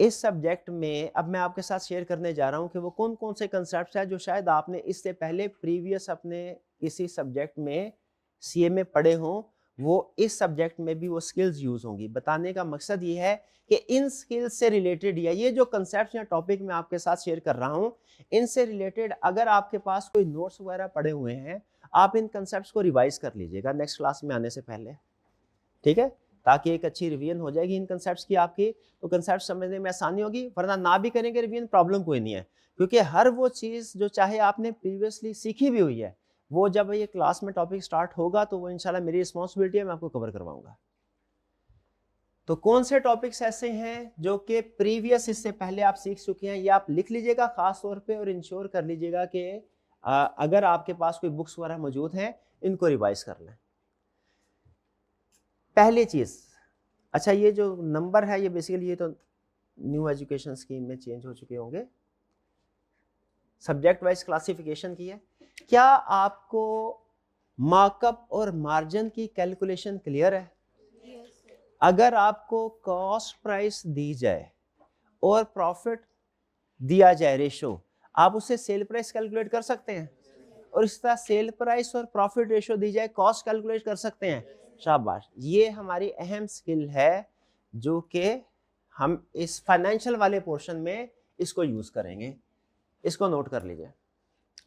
इस सब्जेक्ट में अब मैं आपके साथ शेयर करने जा रहा हूं कि वो कौन कौन से कंसेप्ट्स हैं जो शायद आपने इससे पहले प्रीवियस अपने किसी सब्जेक्ट में सीए में पढ़े हों, वो इस सब्जेक्ट में भी वो स्किल्स यूज होंगी। बताने का मकसद ये है कि इन स्किल्स से रिलेटेड या ये जो कंसेप्ट्स या टॉपिक मैं आपके साथ शेयर कर रहा हूं, इनसे रिलेटेड अगर आपके पास कोई नोट्स वगैरह पड़े हुए हैं, आप इन कंसेप्ट्स को रिवाइज कर लीजिएगा नेक्स्ट क्लास में आने से पहले। ठीक है, ताकि एक अच्छी रिवीजन हो जाएगी इन कंसेप्ट्स की आपकी, तो कंसेप्ट समझने में आसानी होगी। वरना ना भी करेंगे रिवीजन, प्रॉब्लम कोई नहीं है, क्योंकि हर वो चीज़ जो चाहे आपने प्रीवियसली सीखी भी हुई है, वो जब ये क्लास में टॉपिक स्टार्ट होगा तो वो इंशाल्लाह मेरी रिस्पॉन्सिबिलिटी है, मैं आपको कवर करवाऊंगा। तो कौन से टॉपिक्स ऐसे हैं जो कि प्रीवियस इससे पहले आप सीख चुके हैं, ये आप लिख लीजिएगा खास तौर पे, और इंश्योर कर लीजिएगा कि अगर आपके पास कोई बुक्स वगैरह मौजूद हैं, इनको रिवाइज कर लें। पहली चीज, अच्छा ये जो नंबर है ये बेसिकली ये तो न्यू एजुकेशन स्कीम में चेंज हो चुके होंगे, सब्जेक्ट वाइज क्लासिफिकेशन की है। क्या आपको मार्कअप और मार्जिन की कैलकुलेशन क्लियर है? अगर आपको कॉस्ट प्राइस दी जाए और प्रॉफिट दिया जाए रेशो, आप उससे सेल प्राइस कैलकुलेट कर सकते हैं, और इस तरह सेल प्राइस और प्रॉफिट रेशो दी जाए कॉस्ट कैलकुलेट कर सकते हैं। शाबाश, ये हमारी अहम स्किल है जो कि हम इस फाइनेंशियल वाले पोर्शन में इसको यूज करेंगे। इसको नोट कर लीजिए,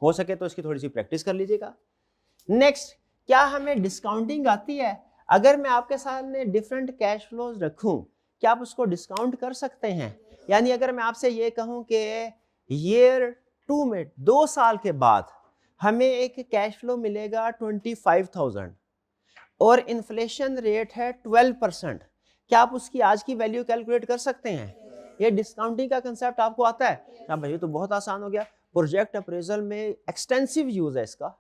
हो सके तो इसकी थोड़ी सी प्रैक्टिस कर लीजिएगा। नेक्स्ट, क्या हमें डिस्काउंटिंग आती है? अगर मैं आपके सामने डिफरेंट कैश फ्लोज रखूं, क्या आप उसको डिस्काउंट कर सकते हैं? यानी अगर मैं आपसे ये कहूं कि ईयर 2 में 2 साल के बाद हमें एक कैश फ्लो मिलेगा 25,000 और इन्फ्लेशन रेट है 12%, क्या आप उसकी आज की वैल्यू कैलकुलेट कर सकते हैं? ये डिस्काउंटिंग का कंसेप्ट आपको आता है? हाँ भाई, तो बहुत आसान हो गया। प्रोजेक्ट अप्रेजल में एक्सटेंसिव यूज है इसका।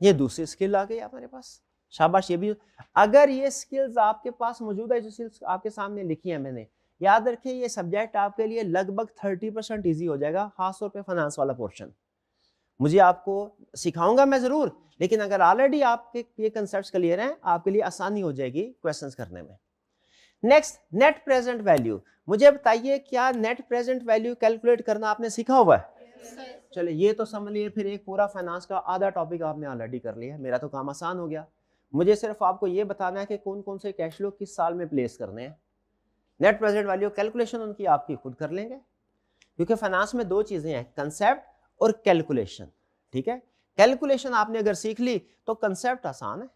ये दूसरी स्किल आ गई हमारे पास, शाबाश। ये भी, अगर ये स्किल्स आपके पास मौजूद है, जो स्किल्स आपके सामने लिखी है मैंने, याद रखिए ये सब्जेक्ट आपके लिए लगभग 30% ईजी हो जाएगा, खासतौर पे फाइनेंस वाला पोर्शन। मुझे आपको सिखाऊंगा मैं जरूर, लेकिन अगर ऑलरेडी आपके ये कंसेप्ट्स क्लियर हैं, आपके लिए आसानी हो जाएगी क्वेश्चंस करने में। Next, net present value. मुझे बताइए, क्या नेट प्रेजेंट वैल्यू कैलकुलेट करना आपने सीखा हुआ है? चलिए, ये तो समझ लिए, फिर एक पूरा फाइनेंस का आधा टॉपिक आपने ऑलरेडी कर लिया, मेरा तो काम आसान हो गया। मुझे सिर्फ आपको ये बताना है कि कौन कौन से कैश फ्लो किस साल में प्लेस करने हैं। नेट प्रेजेंट वैल्यू कैलकुलेशन उनकी आपकी खुद कर लेंगे, क्योंकि फाइनेंस में दो चीजें हैं, कंसेप्ट और कैलकुलेशन। ठीक है, कैलकुलेशन आपने अगर सीख ली तो कंसेप्ट आसान है।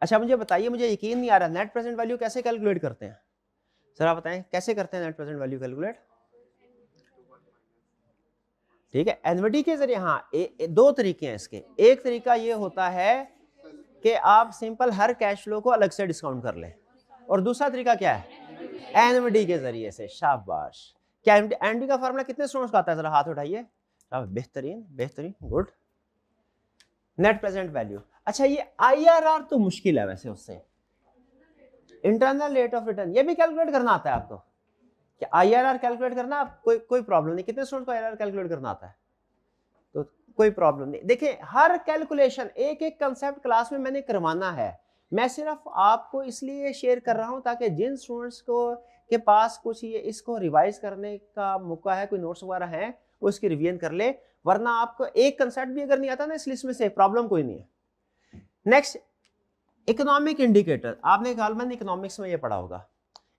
अच्छा, मुझे बताइए, मुझे यकीन नहीं आ रहा, नेट प्रेजेंट वैल्यू कैसे कैलकुलेट करते हैं? जरा बताएं कैसे करते हैं नेट प्रेजेंट वैल्यू कैलकुलेट? ठीक है, एनवीडी के जरिए। हाँ, दो तरीके हैं इसके। एक तरीका ये होता है कि आप सिंपल हर कैश फ्लो को अलग से डिस्काउंट कर लें, और दूसरा तरीका क्या है? एनवीडी के जरिए से। शाबाश। क्या एनवीडी का फार्मूला कितने स्टूडेंट्स का आता है? जरा हाथ उठाइए। बेहतरीन बेहतरीन, गुड। Net present value. अच्छा, ये आईआरआर तो मुश्किल है वैसे, उससे इंटरनल रेट ऑफ रिटर्न, ये भी कैलकुलेट करना आता है आपको? क्या आईआरआर कैलकुलेट करना कोई प्रॉब्लम नहीं? कितने स्टूडेंट को आईआरआर कैलकुलेट करना आता है? तो कोई प्रॉब्लम नहीं। देखिए, हर कैलकुलेशन एक एक कंसेप्ट क्लास में मैंने करवाना है। मैं सिर्फ आपको इसलिए शेयर कर रहा हूं ताकि जिन स्टूडेंट्स को के पास कुछ ये इसको रिवाइज करने का मौका है, कोई नोट्स वगैरह है, वो इसकी रिवीजन कर ले, वरना आपको एक कंसेप्ट भी अगर नहीं आता ना इस लिस्ट में से, प्रॉब्लम कोई नहीं है। Next, economic indicator. आपने गालमन इकोनॉमिक्स में ये पढ़ा होगा,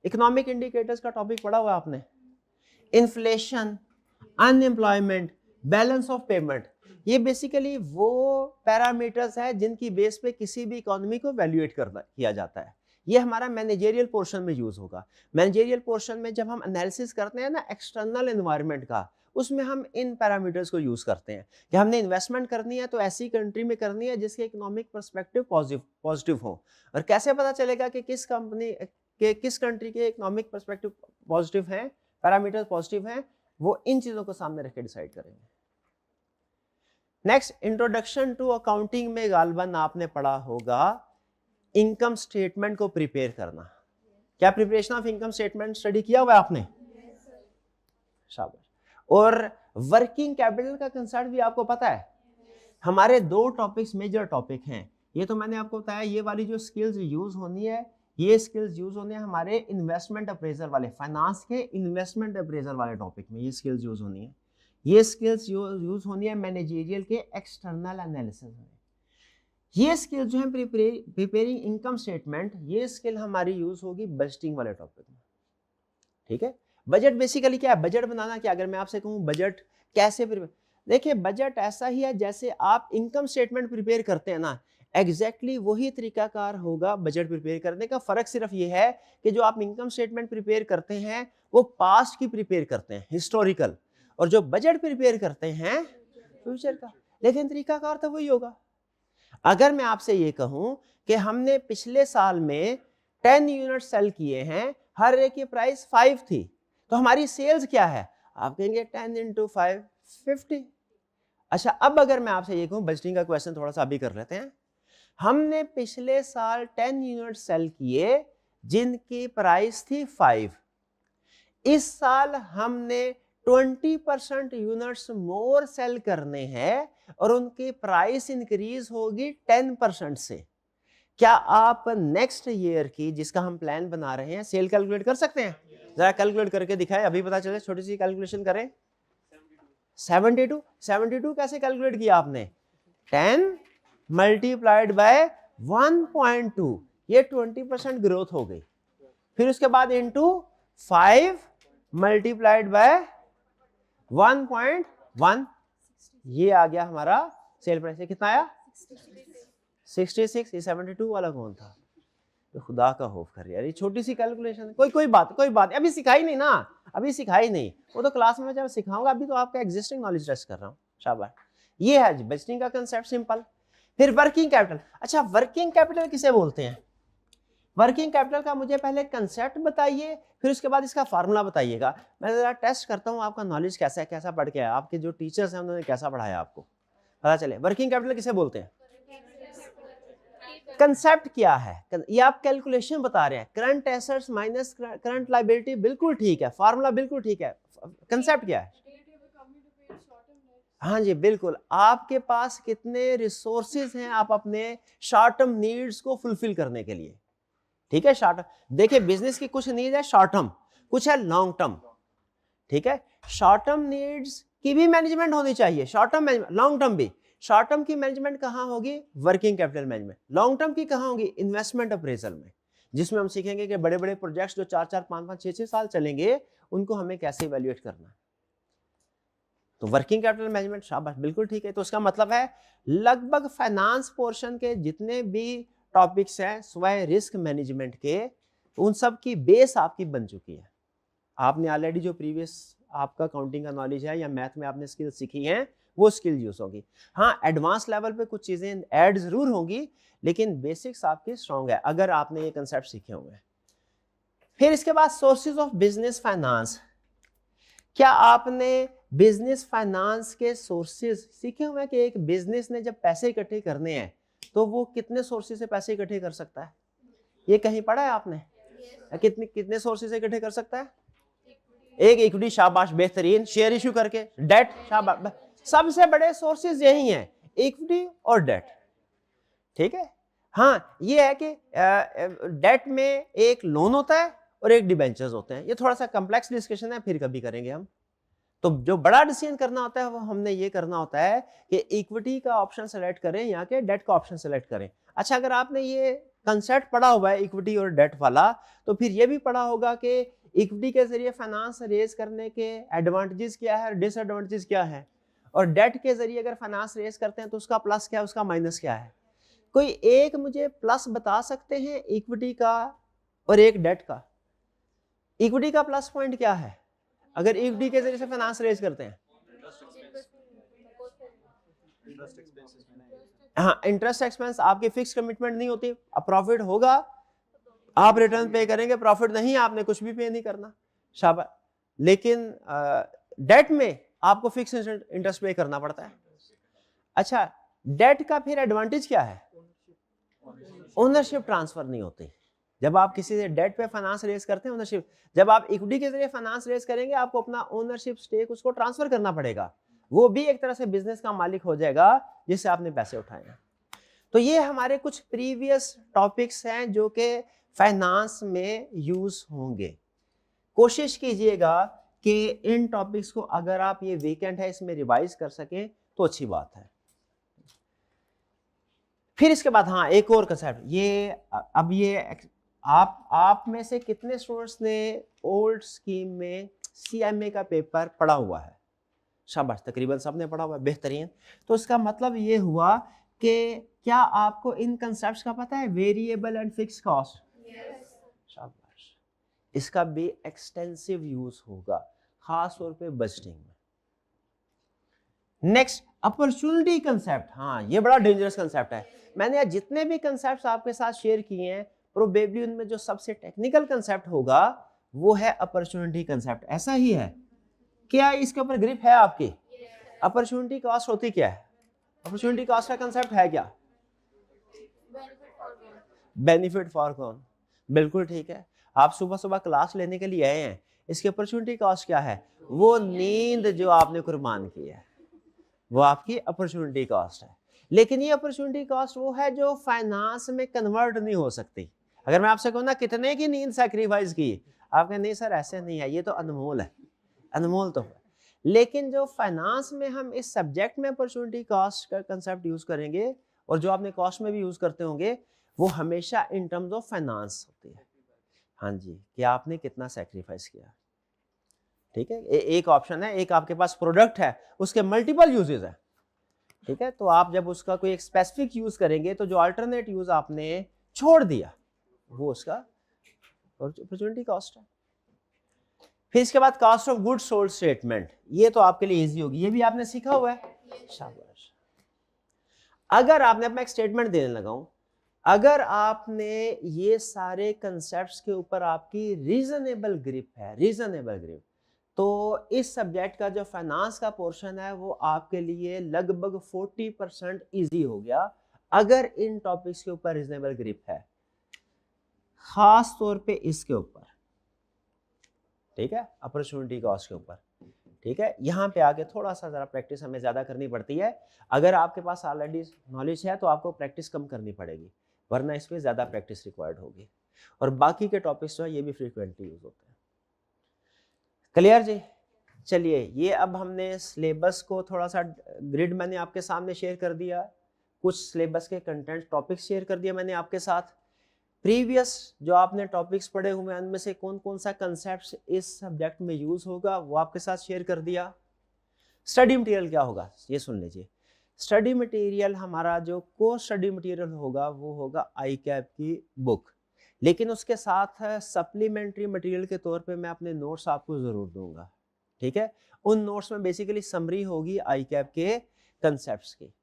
इकोनॉमिक इंडिकेटर्स का टॉपिक पढ़ा हुआ आपने। Inflation, unemployment, balance of payment, ये बेसिकली वो पैरामीटर्स है जिनकी बेस पे किसी भी इकोनॉमी को वैल्यूएट किया जाता है। ये हमारा मैनेजरियल पोर्शन में यूज होगा। मैनेजरियल पोर्शन में जब हम एनालिसिस करते हैं ना एक्सटर्नल एनवायरनमेंट का, उसमें हम इन पैरामीटर्स को यूज करते हैं कि हमने इन्वेस्टमेंट करनी है तो ऐसी कंट्री में करनी है जिसके इकोनॉमिक पर्सपेक्टिव पॉजिटिव हो। और कैसे पता चलेगा कि किस कंपनी के, किस कंट्री के इकोनॉमिक पर्सपेक्टिव पॉजिटिव है, पैरामीटर्स पॉजिटिव हैं, वो इन चीजों को सामने रख के डिसाइड करेंगे। नेक्स्ट, इंट्रोडक्शन टू अकाउंटिंग में गालबन आपने पढ़ा होगा इनकम स्टेटमेंट को प्रिपेयर करना। क्या preparation of income statement study किया हुआ है आपने? शाबाश। और वर्किंग कैपिटल का कंसेप्ट भी आपको पता है। हमारे दो टॉपिक्स मेजर टॉपिक हैं, ये तो मैंने आपको बताया। ये वाली जो स्किल्स यूज होनी है, ये स्किल्स यूज होने हैं हमारे इन्वेस्टमेंट अप्रेजल वाले, फाइनेंस के इन्वेस्टमेंट अप्रेजल वाले टॉपिक में ये स्किल्स यूज होनी है। ये स्किल्स यूज होनी है मैनेजरियल के एक्सटर्नल एनालिसिस में। ये स्किल जो है प्रिपेयरिंग इनकम स्टेटमेंट, ये स्किल हमारी यूज होगी बजटिंग वाले टॉपिक में। ठीक है, बजट बेसिकली क्या है? बजट बनाना क्या? अगर मैं आपसे कहूं बजट कैसे प्रिपेयर, देखिए बजट ऐसा ही है जैसे आप इनकम स्टेटमेंट प्रिपेयर करते हैं ना, एग्जैक्टली वही तरीकाकार होगा बजट प्रिपेयर करने का। फर्क सिर्फ ये है कि जो आप इनकम स्टेटमेंट प्रिपेयर करते हैं वो पास्ट की प्रिपेयर करते हैं, हिस्टोरिकल, और जो बजट प्रिपेयर करते हैं फ्यूचर का, लेकिन तरीकाकार तो वही होगा। अगर मैं आपसे ये कहूं कि हमने पिछले साल में 10 यूनिट सेल किए हैं, हर एक की प्राइस 5 थी, तो हमारी सेल्स क्या है? आप कहेंगे 10 into 5 50। अच्छा, अब अगर मैं आपसे ये कहूं, बजटिंग का क्वेश्चन थोड़ा सा अभी कर लेते हैं। हमने पिछले साल 10 यूनिट सेल किए जिनकी प्राइस थी 5, इस साल हमने 20% यूनिट्स मोर सेल करने हैं और उनकी प्राइस इंक्रीज होगी 10% से। क्या आप नेक्स्ट ईयर की, जिसका हम प्लान बना रहे हैं, सेल कैलकुलेट कर सकते हैं? जरा कैलकुलेट करके दिखाएं, अभी पता चले, छोटी सी कैलकुलेशन करें। 72 कैसे कैलकुलेट किया आपने? 10 मल्टीप्लाइड बाय 1.2, ये 20% ग्रोथ हो गई। फिर उसके बाद इंटू 5 मल्टीप्लाइड बाय 1.1, ये आ गया हमारा सेल प्राइस। कितना आया? 66। ये 72 वाला कौन था? तो खुदा का खौफ कर यार, ये छोटी सी कैलकुलेशन है, कोई बात अभी सिखाई नहीं ना, अभी सिखाई नहीं, वो तो क्लास में जब सिखाऊंगा, अभी तो आपका एग्जिस्टिंग नॉलेज टेस्ट कर रहा हूँ। शाबाश, ये है जी बजटिंग का कंसेप्ट, सिंपल। फिर वर्किंग कैपिटल। अच्छा, वर्किंग कैपिटल किसे बोलते हैं? वर्किंग कैपिटल का मुझे पहले कंसेप्ट बताइए, फिर उसके बाद इसका फार्मूला बताइएगा। मैं जरा टेस्ट करता हूँ आपका नॉलेज कैसा है, कैसा पढ़ के आया, आपके जो टीचर्स हैं उन्होंने कैसा पढ़ाया आपको, पता चले। वर्किंग कैपिटल किसे बोलते हैं? कंसेप्ट क्या है? ये आप कैलकुलेशन बता रहे हैं, current assets minus current liability, बिल्कुल ठीक है, फार्मूला बिल्कुल ठीक है, कंसेप्ट क्या है? हाँ जी बिल्कुल, आपके पास कितने रिसोर्सेज हैं आप अपने शॉर्ट टर्म नीड्स को फुलफिल करने के लिए। ठीक है, शॉर्ट टर्म, देखिए बिजनेस की कुछ नीड है शॉर्ट टर्म, कुछ है लॉन्ग टर्म। ठीक है, शॉर्ट टर्म नीड्स की भी मैनेजमेंट होनी चाहिए, short term management, long term भी। शॉर्ट टर्म की मैनेजमेंट कहाँ होगी? Working capital management. Long term की कहाँ होगी? इन्वेस्टमेंट अप्रेजल में, जिसमें हम सीखेंगे कि बड़े बड़े प्रोजेक्ट्स जो 4-4, 5-5, 6-6 साल चलेंगे, उनको हमें कैसे इवैल्यूएट करना है। तो वर्किंग कैपिटल मैनेजमेंट, शाबाश, बिल्कुल ठीक है। तो उसका मतलब है लगभग फाइनेंस पोर्शन के जितने भी टॉपिक्स हैं स्वयं रिस्क मैनेजमेंट के, उन सब की बेस आपकी बन चुकी है। आपने ऑलरेडी जो प्रीवियस आपका काउंटिंग का नॉलेज है या मैथ में आपने स्किल सीखी हैं, वो स्किल यूज होगी। हाँ, एडवांस लेवल पे कुछ चीजें ऐड जरूर होंगी, लेकिन बेसिक्स आपकी स्ट्रांग है अगर आपने ये कंसेप्ट सीखे हुए हैं। फिर इसके बाद सोर्सेज ऑफ बिजनेस फाइनेंस। क्या आपने बिजनेस फाइनेंस के सोर्सेज सीखे हुए हैं कि एक बिजनेस ने जब पैसे इकट्ठे करने हैं तो वो कितने सोर्सेज से पैसे इकट्ठे कर सकता है? ये कहीं पढ़ा है आपने? कितने कितने सोर्सेज से इकट्ठे कर सकता है? एक इक्विटी, शाबाश, बेहतरीन। शेयर इशू करके, डेट, शाबाश, सबसे बड़े सोर्सेज यही हैं, इक्विटी और डेट। ठीक है, हाँ, ये है कि डेट में एक लोन होता है और एक डिबेंचर्स होते हैं। ये थोड़ा सा कॉम्प्लेक्स डिस्कशन है, फिर कभी करेंगे हम। तो जो बड़ा डिसीजन करना होता है वो हमने ये करना होता है कि इक्विटी का ऑप्शन सेलेक्ट करें या कि डेट का ऑप्शन सेलेक्ट करें। अच्छा, अगर आपने ये कंसेप्ट पढ़ा हुआ है इक्विटी और डेट वाला, तो फिर ये भी पढ़ा होगा कि इक्विटी के जरिए फाइनेंस रेज करने के एडवांटेजेस क्या है और डिसएडवांटेजेस क्या है, और डेट के जरिए अगर फाइनेंस रेज करते हैं तो उसका प्लस क्या है, उसका माइनस क्या है। कोई एक मुझे प्लस बता सकते हैं इक्विटी का और एक डेट का? इक्विटी का प्लस पॉइंट क्या है अगर इक्विटी के जरिए से फाइनेंस रेज करते हैं? हाँ, इंटरेस्ट एक्सपेंस, आपकी फिक्स कमिटमेंट नहीं होती, अब प्रॉफिट होगा आप रिटर्न पे करेंगे, प्रॉफिट नहीं आपने कुछ भी पे नहीं करना, शाबाश। लेकिन डेट में आपको फिक्स इंटरेस्ट पे करना पड़ता है। अच्छा, डेट का फिर एडवांटेज क्या है? ओनरशिप ट्रांसफर नहीं होती। जब आप किसी से डेट पे फाइनेंस रेज करते हैं, ओनरशिप, जब आप इक्विटी के जरिए फाइनेंस रेज करेंगे आपको अपना ओनरशिप स्टेक उसको ट्रांसफर करना पड़ेगा, वो भी एक तरह से बिजनेस का मालिक हो जाएगा जिससे आपने पैसे उठाए हैं। तो ये हमारे कुछ प्रीवियस टॉपिक्स हैं जो कि फाइनेंस में यूज होंगे। कोशिश कीजिएगा कि इन टॉपिक्स को अगर आप ये वीकेंड है इसमें रिवाइज कर सकें तो अच्छी बात है। फिर इसके बाद हाँ, एक और कंसेप्ट, ये अब ये आप में से कितने स्टूडेंट्स ने ओल्ड स्कीम में सीएमए का पेपर पढ़ा हुआ है? शाबाश, तकरीबन सबने पढ़ा हुआ है, बेहतरीन। तो इसका मतलब ये हुआ कि क्या आपको इन कंसेप्ट्स का पता है, वेरिएबल एंड फिक्स कॉस्ट? शाबाश, इसका भी एक्सटेंसिव यूज होगा खास तौर पे बजटिंग में। Next, opportunity concept. हाँ, ये बड़ा डेंजरस कंसेप्ट है। मैंने आज जितने भी कंसेप्ट्स आपके साथ शेयर किए हैं, प्रोबेबली उनमें जो सबसे टेक्निकल कंसेप्ट होगा वो है अपॉर्चुनिटी कंसेप्ट। ऐसा ही है क्या? इसके ऊपर ग्रिप है आपकी? अपॉर्चुनिटी कॉस्ट होती क्या है? अपॉर्चुनिटी कॉस्ट का कंसेप्ट है क्या? बेनिफिट फॉर कौन? बिल्कुल ठीक है, आप सुबह सुबह क्लास लेने के लिए आए हैं, इसकी अपॉर्चुनिटी कॉस्ट क्या है? वो नींद जो आपने कुर्बान की है, वो आपकी अपॉर्चुनिटी कॉस्ट है। लेकिन ये अपॉर्चुनिटी कॉस्ट वो है जो फाइनेंस में कन्वर्ट नहीं हो सकती। अगर मैं आपसे कहूँ ना कितने की नींद सैक्रिफाइस की, आप कहें नहीं सर ऐसे नहीं है, ये तो अनमोल है, अनमोल तो है। लेकिन जो फाइनेंस में हम इस सब्जेक्ट में अपॉर्चुनिटी कॉस्ट का कंसेप्ट यूज करेंगे और जो आपने कॉस्ट में भी यूज करते होंगे, वो हमेशा इन टर्म्स ऑफ फाइनेंस होती है। हाँ जी, कि आपने कितना सैक्रिफाइस किया। ठीक है, एक ऑप्शन है, एक आपके पास प्रोडक्ट है, उसके मल्टीपल यूजेस है। ठीक है, तो आप जब उसका कोई एक स्पेसिफिक यूज करेंगे तो जो अल्टरनेट यूज आपने छोड़ दिया वो उसका अपॉर्चुनिटी कॉस्ट है। फिर इसके बाद cost of goods sold statement, ये तो आपके लिए इजी होगी, ये भी आपने सीखा हुआ है। शाबाश। अगर आपने अपना एक स्टेटमेंट देने लगा हूं, अगर आपने ये सारे कंसेप्ट्स के ऊपर आपकी रीजनेबल ग्रिप है, रीजनेबल ग्रिप, तो इस सब्जेक्ट का जो फाइनेंस का पोर्शन है वो आपके लिए लगभग 40% इजी हो गया, अगर इन टॉपिक्स के ऊपर रीजनेबल ग्रिप है, खास तौर पे इसके ऊपर, ठीक है, अपॉर्चुनिटी कॉस्ट के ऊपर। ठीक है, यहाँ पे आके थोड़ा सा जरा प्रैक्टिस हमें ज़्यादा करनी पड़ती है। अगर आपके पास ऑलरेडी नॉलेज है तो आपको प्रैक्टिस कम करनी पड़ेगी, वरना इसमें ज़्यादा प्रैक्टिस रिक्वायर्ड होगी। और बाकी के टॉपिक्स जो है ये भी फ्रीक्वेंटली यूज होते हैं। क्लियर जी? चलिए, ये अब हमने सिलेबस को थोड़ा सा ग्रिड मैंने आपके सामने शेयर कर दिया, कुछ सिलेबस के कंटेंट टॉपिक्स शेयर कर दिया मैंने आपके साथ। प्रीवियस जो आपने टॉपिक्स पढ़े हुए हैं उनमें से कौन कौन सा कंसेप्ट इस सब्जेक्ट में यूज होगा वो आपके साथ शेयर कर दिया। स्टडी मटेरियल क्या होगा ये सुन लीजिए। स्टडी मटेरियल हमारा जो कोर स्टडी मटेरियल होगा वो होगा ICAP की बुक, लेकिन उसके साथ सप्लीमेंट्री मटेरियल के तौर पे मैं अपने नोट्स आपको ज़रूर दूंगा। ठीक है, उन नोट्स में बेसिकली समरी होगी ICAP के कंसेप्ट्स की।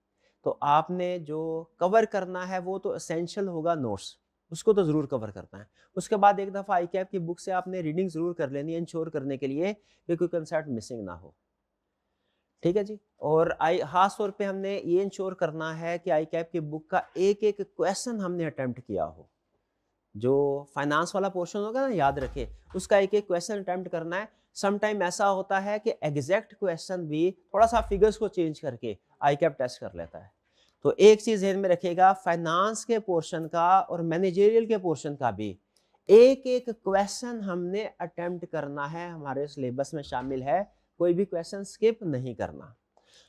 तो आपने जो कवर करना है वो तो एसेंशियल होगा नोट्स, उसको तो ज़रूर कवर करना है। उसके बाद एक दफ़ा ICAP की बुक से आपने रीडिंग ज़रूर कर लेनी है, इंश्योर करने के लिए कि कोई कंसेप्ट मिसिंग ना हो। ठीक है जी। और खास तौर पे हमने ये इंश्योर करना है कि ICAP की बुक का एक एक क्वेश्चन हमने अटेम्प्ट किया हो। जो फाइनेंस वाला पोर्शन होगा ना, याद रखे उसका एक एक क्वेश्चन अटेम्प्ट करना है। समटाइम ऐसा होता है कि एग्जैक्ट क्वेश्चन भी थोड़ा सा फिगर्स को चेंज करके ICAP टेस्ट कर लेता है। तो एक चीज ध्यान में रखिएगा, फाइनेंस के पोर्शन का और मैनेजरियल के पोर्शन का भी एक एक क्वेश्चन हमने अटेम्प्ट करना है, हमारे सिलेबस में शामिल है, कोई भी क्वेश्चन स्किप नहीं करना।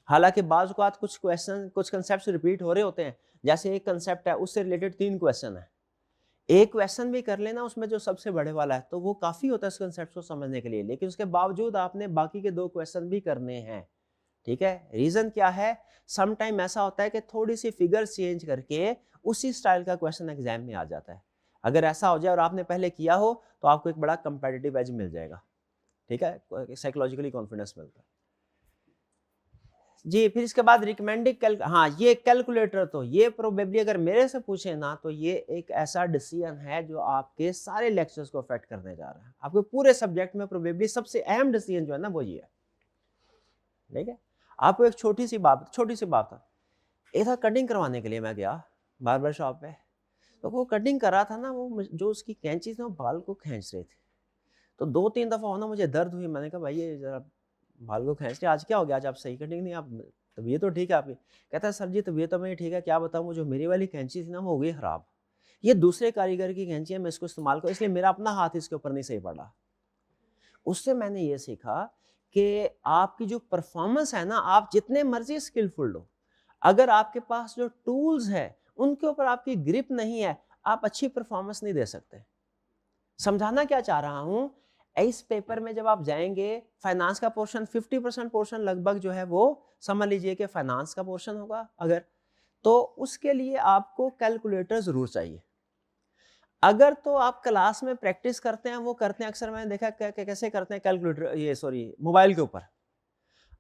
हालांकि बाज़ औक़ात कुछ क्वेश्चन, कुछ कंसेप्ट रिपीट हो रहे होते हैं, जैसे एक कंसेप्ट है उससे रिलेटेड 3 क्वेश्चन है, एक क्वेश्चन भी कर लेना उसमें जो सबसे बड़े वाला है तो वो काफ़ी होता है इस कंसेप्ट को समझने के लिए, लेकिन उसके बावजूद आपने बाकी के 2 क्वेश्चन भी करने हैं। ठीक है, रीज़न क्या है, सम टाइम ऐसा होता है कि थोड़ी सी फिगर चेंज करके उसी स्टाइल का क्वेश्चन एग्जाम में आ जाता है। अगर ऐसा हो जाए और आपने पहले किया हो तो आपको एक बड़ा कंपेटिटिव एज मिल जाएगा। ठीक है, साइकोलॉजिकली कॉन्फिडेंस मिलता है जी। फिर इसके बाद रिकमेंडेड हाँ, ये कैलकुलेटर, तो ये प्रोबेबली अगर मेरे से पूछे ना तो ये एक ऐसा डिसीजन है जो आपके सारे लेक्चर्स को अफेक्ट करने जा रहा है। आपके पूरे सब्जेक्ट में प्रोबेबली सबसे अहम डिसीजन जो है ना वो ये है। ठीक है, आपको एक छोटी सी बात था, एक था कटिंग करवाने के लिए मैं गया बार्बर शॉप पे, तो वो कटिंग कर रहा था ना, वो जो उसकी कैंची थी वो बाल को खींच रहे थे। तो 2-3 दफ़ा होना मुझे दर्द हुई, मैंने कहा भाई ये जरा बाल को खींच रहे, आज क्या हो गया, आज आप सही कटिंग नहीं, आप तबीयत तो ठीक है आपकी? कहता है सर जी तबीयत तो मेरी ठीक है, क्या बताऊँ, जो मेरी वाली कैंची थी ना वो हो गई ख़राब। ये दूसरे कारीगर की कैंची है, मैं इसको इस्तेमाल करूँ, इसलिए मेरा अपना हाथ इसके ऊपर नहीं सही पड़ा। उससे मैंने ये सीखा कि आपकी जो परफॉर्मेंस है ना, आप जितने मर्जी स्किलफुल हो, अगर आपके पास जो टूल्स है उनके ऊपर आपकी ग्रिप नहीं है, आप अच्छी परफॉर्मेंस नहीं दे सकते। समझाना क्या चाह रहा हूं, इस पेपर में जब आप जाएंगे, फाइनेंस का पोर्शन 50% पोर्शन लगभग जो है वो समझ लीजिए कि फाइनेंस का पोर्शन होगा, अगर तो उसके लिए आपको कैलकुलेटर जरूर चाहिए। अगर तो आप क्लास में प्रैक्टिस करते हैं, वो करते हैं अक्सर, मैंने देखा कैसे करते हैं कैलकुलेटर, ये सॉरी मोबाइल के ऊपर।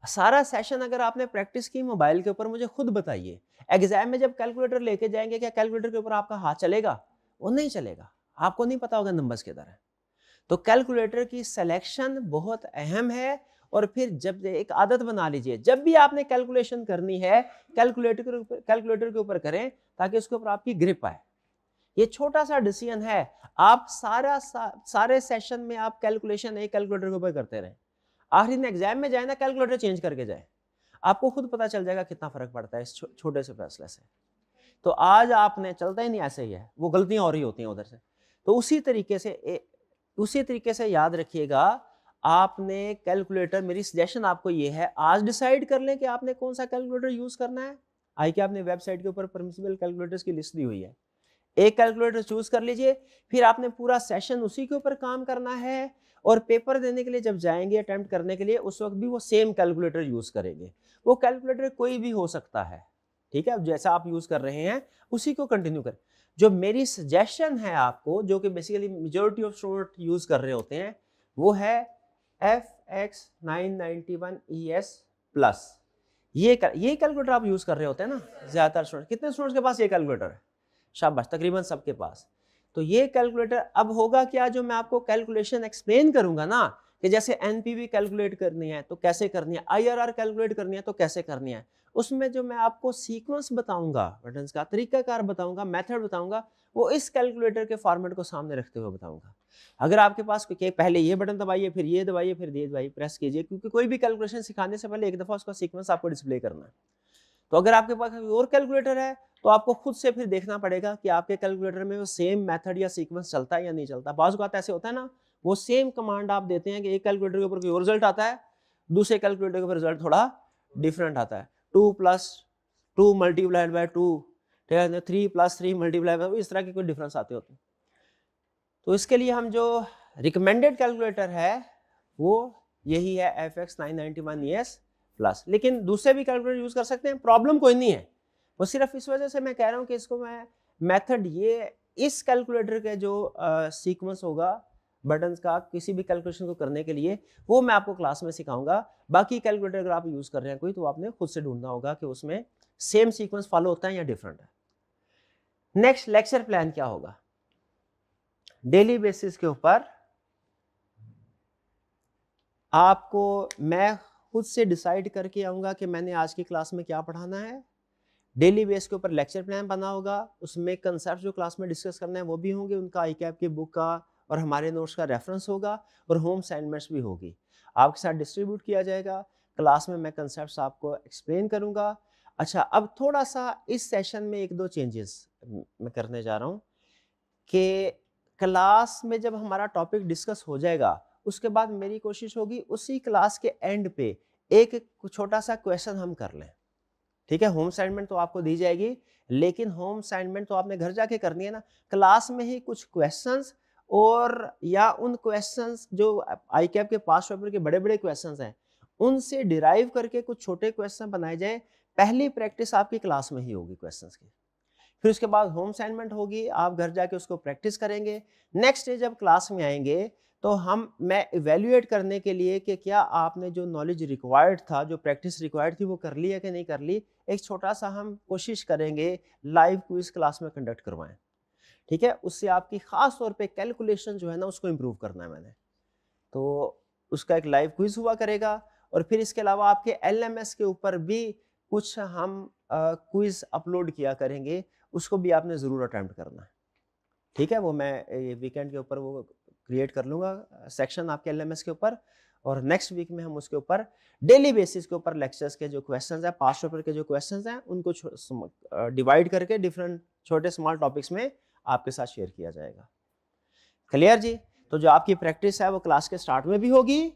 सारा सेशन अगर आपने प्रैक्टिस की मोबाइल के ऊपर, मुझे खुद बताइए एग्जाम में जब कैलकुलेटर लेके जाएंगे, क्या कैलकुलेटर के ऊपर आपका हाथ चलेगा? वो नहीं चलेगा, आपको नहीं पता होगा नंबर्स किधर है। तो कैलकुलेटर की सिलेक्शन बहुत अहम है। और फिर जब एक आदत बना लीजिए, जब भी आपने कैलकुलेशन करनी है कैलकुलेटर के ऊपर करें, ताकि उसके ऊपर आपकी ग्रिप आए। ये छोटा सा डिसीजन है, आप सारे सेशन में आप कैलकुलेशन एक कैलकुलेटर के ऊपर करते रहें, आखिरी दिन एग्जाम में जाए ना कैलकुलेटर चेंज करके जाए, आपको खुद पता चल जाएगा कितना फर्क पड़ता है इस छोटे से फैसले से। तो आज आपने, चलता ही नहीं, ऐसे ही है, वो गलतियां हो रही होती हैं उधर से। तो उसी तरीके से याद रखिएगा, आपने कैलकुलेटर, मेरी सजेशन आपको ये है, आज डिसाइड कर लें कि आपने कौन सा कैलकुलेटर यूज करना है। कि आपने वेबसाइट के ऊपर परमिसिबल कैलकुलेटर्स की लिस्ट दी हुई है, एक कैलकुलेटर चूज कर लीजिए, फिर आपने पूरा सेशन उसी के ऊपर काम करना है, और पेपर देने के लिए जब जाएंगे अटेम्प्ट करने के लिए, उस वक्त भी वो सेम कैलकुलेटर यूज करेंगे। वो कैलकुलेटर कोई भी हो सकता है, ठीक है, जैसा आप यूज कर रहे हैं उसी को कंटिन्यू करें। जो मेरी सजेशन है आपको, जो कि basically majority of student use कर रहे होते हैं, वो है FX991ES प्लस। ये कैलकुलेटर आप यूज कर रहे होते हैं ना ज्यादातर स्टूडेंट। कितने स्टूडेंट्स के पास ये कैलकुलेटर है? शाबाश, तकरीबन सबके पास। तो ये कैलकुलेटर अब होगा क्या, जो मैं आपको कैलकुलेशन एक्सप्लेन करूंगा ना, कि जैसे एनपीवी कैलकुलेट करनी है तो कैसे करनी है, आईआरआर कैलकुलेट करनी है तो कैसे करनी है, उसमें जो मैं आपको सीक्वेंस बताऊंगा, बटन्स का तरीकाकार बताऊंगा, मेथड बताऊंगा, वो इस कैलकुलेटर के फॉर्मेट को सामने रखते हुए बताऊंगा। अगर आपके पास कोई पहले ये बटन दबाइए, फिर ये दबाइए, फिर ये दबाइए, प्रेस कीजिए, क्योंकि कोई भी कैलकुलेशन सिखाने से पहले एक दफा उसका सीक्वेंस आपको डिस्प्ले करना है। तो अगर आपके पास कोई और कैलकुलेटर है तो आपको खुद से फिर देखना पड़ेगा कि आपके कैलकुलेटर में वो सेम मेथड या सीक्वेंस चलता है या नहीं चलता। बाज़ बात ऐसे होता है ना, वो सेम कमांड आप देते हैं कि एक कैलकुलेटर के ऊपर कोई और रिजल्ट आता है, दूसरे कैलकुलेटर के ऊपर रिजल्ट थोड़ा डिफरेंट आता है। 2 + 2 मल्टीप्लाइड बाय 2, ठीक है, 3 + 3 मल्टीप्लाइड बाय, इस तरह के कोई डिफरेंस आते होते हैं। तो इसके लिए हम जो रिकमेंडेड कैलकुलेटर है वो यही है FX991ES प्लस। लेकिन दूसरे भी कैलकुलेटर यूज कर सकते हैं, प्रॉब्लम कोई नहीं है। वो सिर्फ इस वजह से मैं कह रहा हूँ कि इसको मैं मेथड, ये इस कैलकुलेटर के जो सीक्वेंस होगा बटन्स का किसी भी कैलकुलेशन को करने के लिए, वो मैं आपको क्लास में सिखाऊंगा। बाकी कैलकुलेटर अगर आप यूज कर रहे हैं कोई, तो आपने खुद से ढूंढना होगा कि उसमें सेम सीक्वेंस फॉलो होता है या डिफरेंट है। नेक्स्ट लेक्चर प्लान क्या होगा? डेली बेसिस के ऊपर आपको मैं खुद से डिसाइड करके आऊँगा कि मैंने आज की क्लास में क्या पढ़ाना है। डेली बेस के ऊपर लेक्चर प्लान बना होगा, उसमें कंसेप्ट जो क्लास में डिस्कस करना है वो भी होंगे, उनका ICAP की बुक का और हमारे नोट्स का रेफरेंस होगा, और होम असाइनमेंट्स भी होगी, आपके साथ डिस्ट्रीब्यूट किया जाएगा। क्लास में मैं कंसेप्ट आपको एक्सप्लेन करूँगा। अच्छा, अब थोड़ा सा इस सेशन में 1-2 चेंजेस मैं करने जा रहा हूँ कि क्लास में जब हमारा टॉपिक डिस्कस हो जाएगा, उसके बाद मेरी कोशिश होगी उसी क्लास के एंड पे एक छोटा सा क्वेश्चन हम कर लें। ठीक है, होम असाइनमेंट तो आपको दी जाएगी, लेकिन होम असाइनमेंट तो आपने घर जाके करनी है ना। क्लास में ही कुछ क्वेश्चंस, और या उन क्वेश्चंस जो ICAP के पास पेपर के बड़े बड़े क्वेश्चंस हैं, उनसे डिराइव करके कुछ छोटे क्वेश्चन बनाए जाए। पहली प्रैक्टिस आपकी क्लास में ही होगी क्वेश्चंस की, फिर उसके बाद होम असाइनमेंट होगी, आप घर जाके उसको प्रैक्टिस करेंगे। नेक्स्ट डे जब क्लास में आएंगे तो मैं इवेल्युएट करने के लिए कि क्या आपने जो नॉलेज रिक्वायर्ड था, जो प्रैक्टिस रिक्वायर्ड थी, वो कर ली है कि नहीं कर ली, एक छोटा सा हम कोशिश करेंगे लाइव क्विज क्लास में कंडक्ट करवाएं। ठीक है, उससे आपकी खास तौर पे कैलकुलेशन जो है ना उसको इम्प्रूव करना है मैंने, तो उसका एक लाइव क्विज हुआ करेगा। और फिर इसके अलावा आपके LMS के ऊपर भी कुछ हम क्विज अपलोड किया करेंगे, उसको भी आपने ज़रूर अटेम्प्ट करना है। ठीक है, वो मैं वीकेंड के ऊपर वो क्रिएट कर लूँगा सेक्शन आपके LMS के ऊपर, और नेक्स्ट वीक में हम उसके ऊपर डेली बेसिस के ऊपर लेक्चर्स के जो क्वेश्चंस हैं, पास्ट पेपर के जो क्वेश्चंस हैं, उनको डिवाइड करके डिफरेंट छोटे स्मॉल टॉपिक्स में आपके साथ शेयर किया जाएगा। क्लियर जी? तो जो आपकी प्रैक्टिस है वो क्लास के स्टार्ट में भी होगी,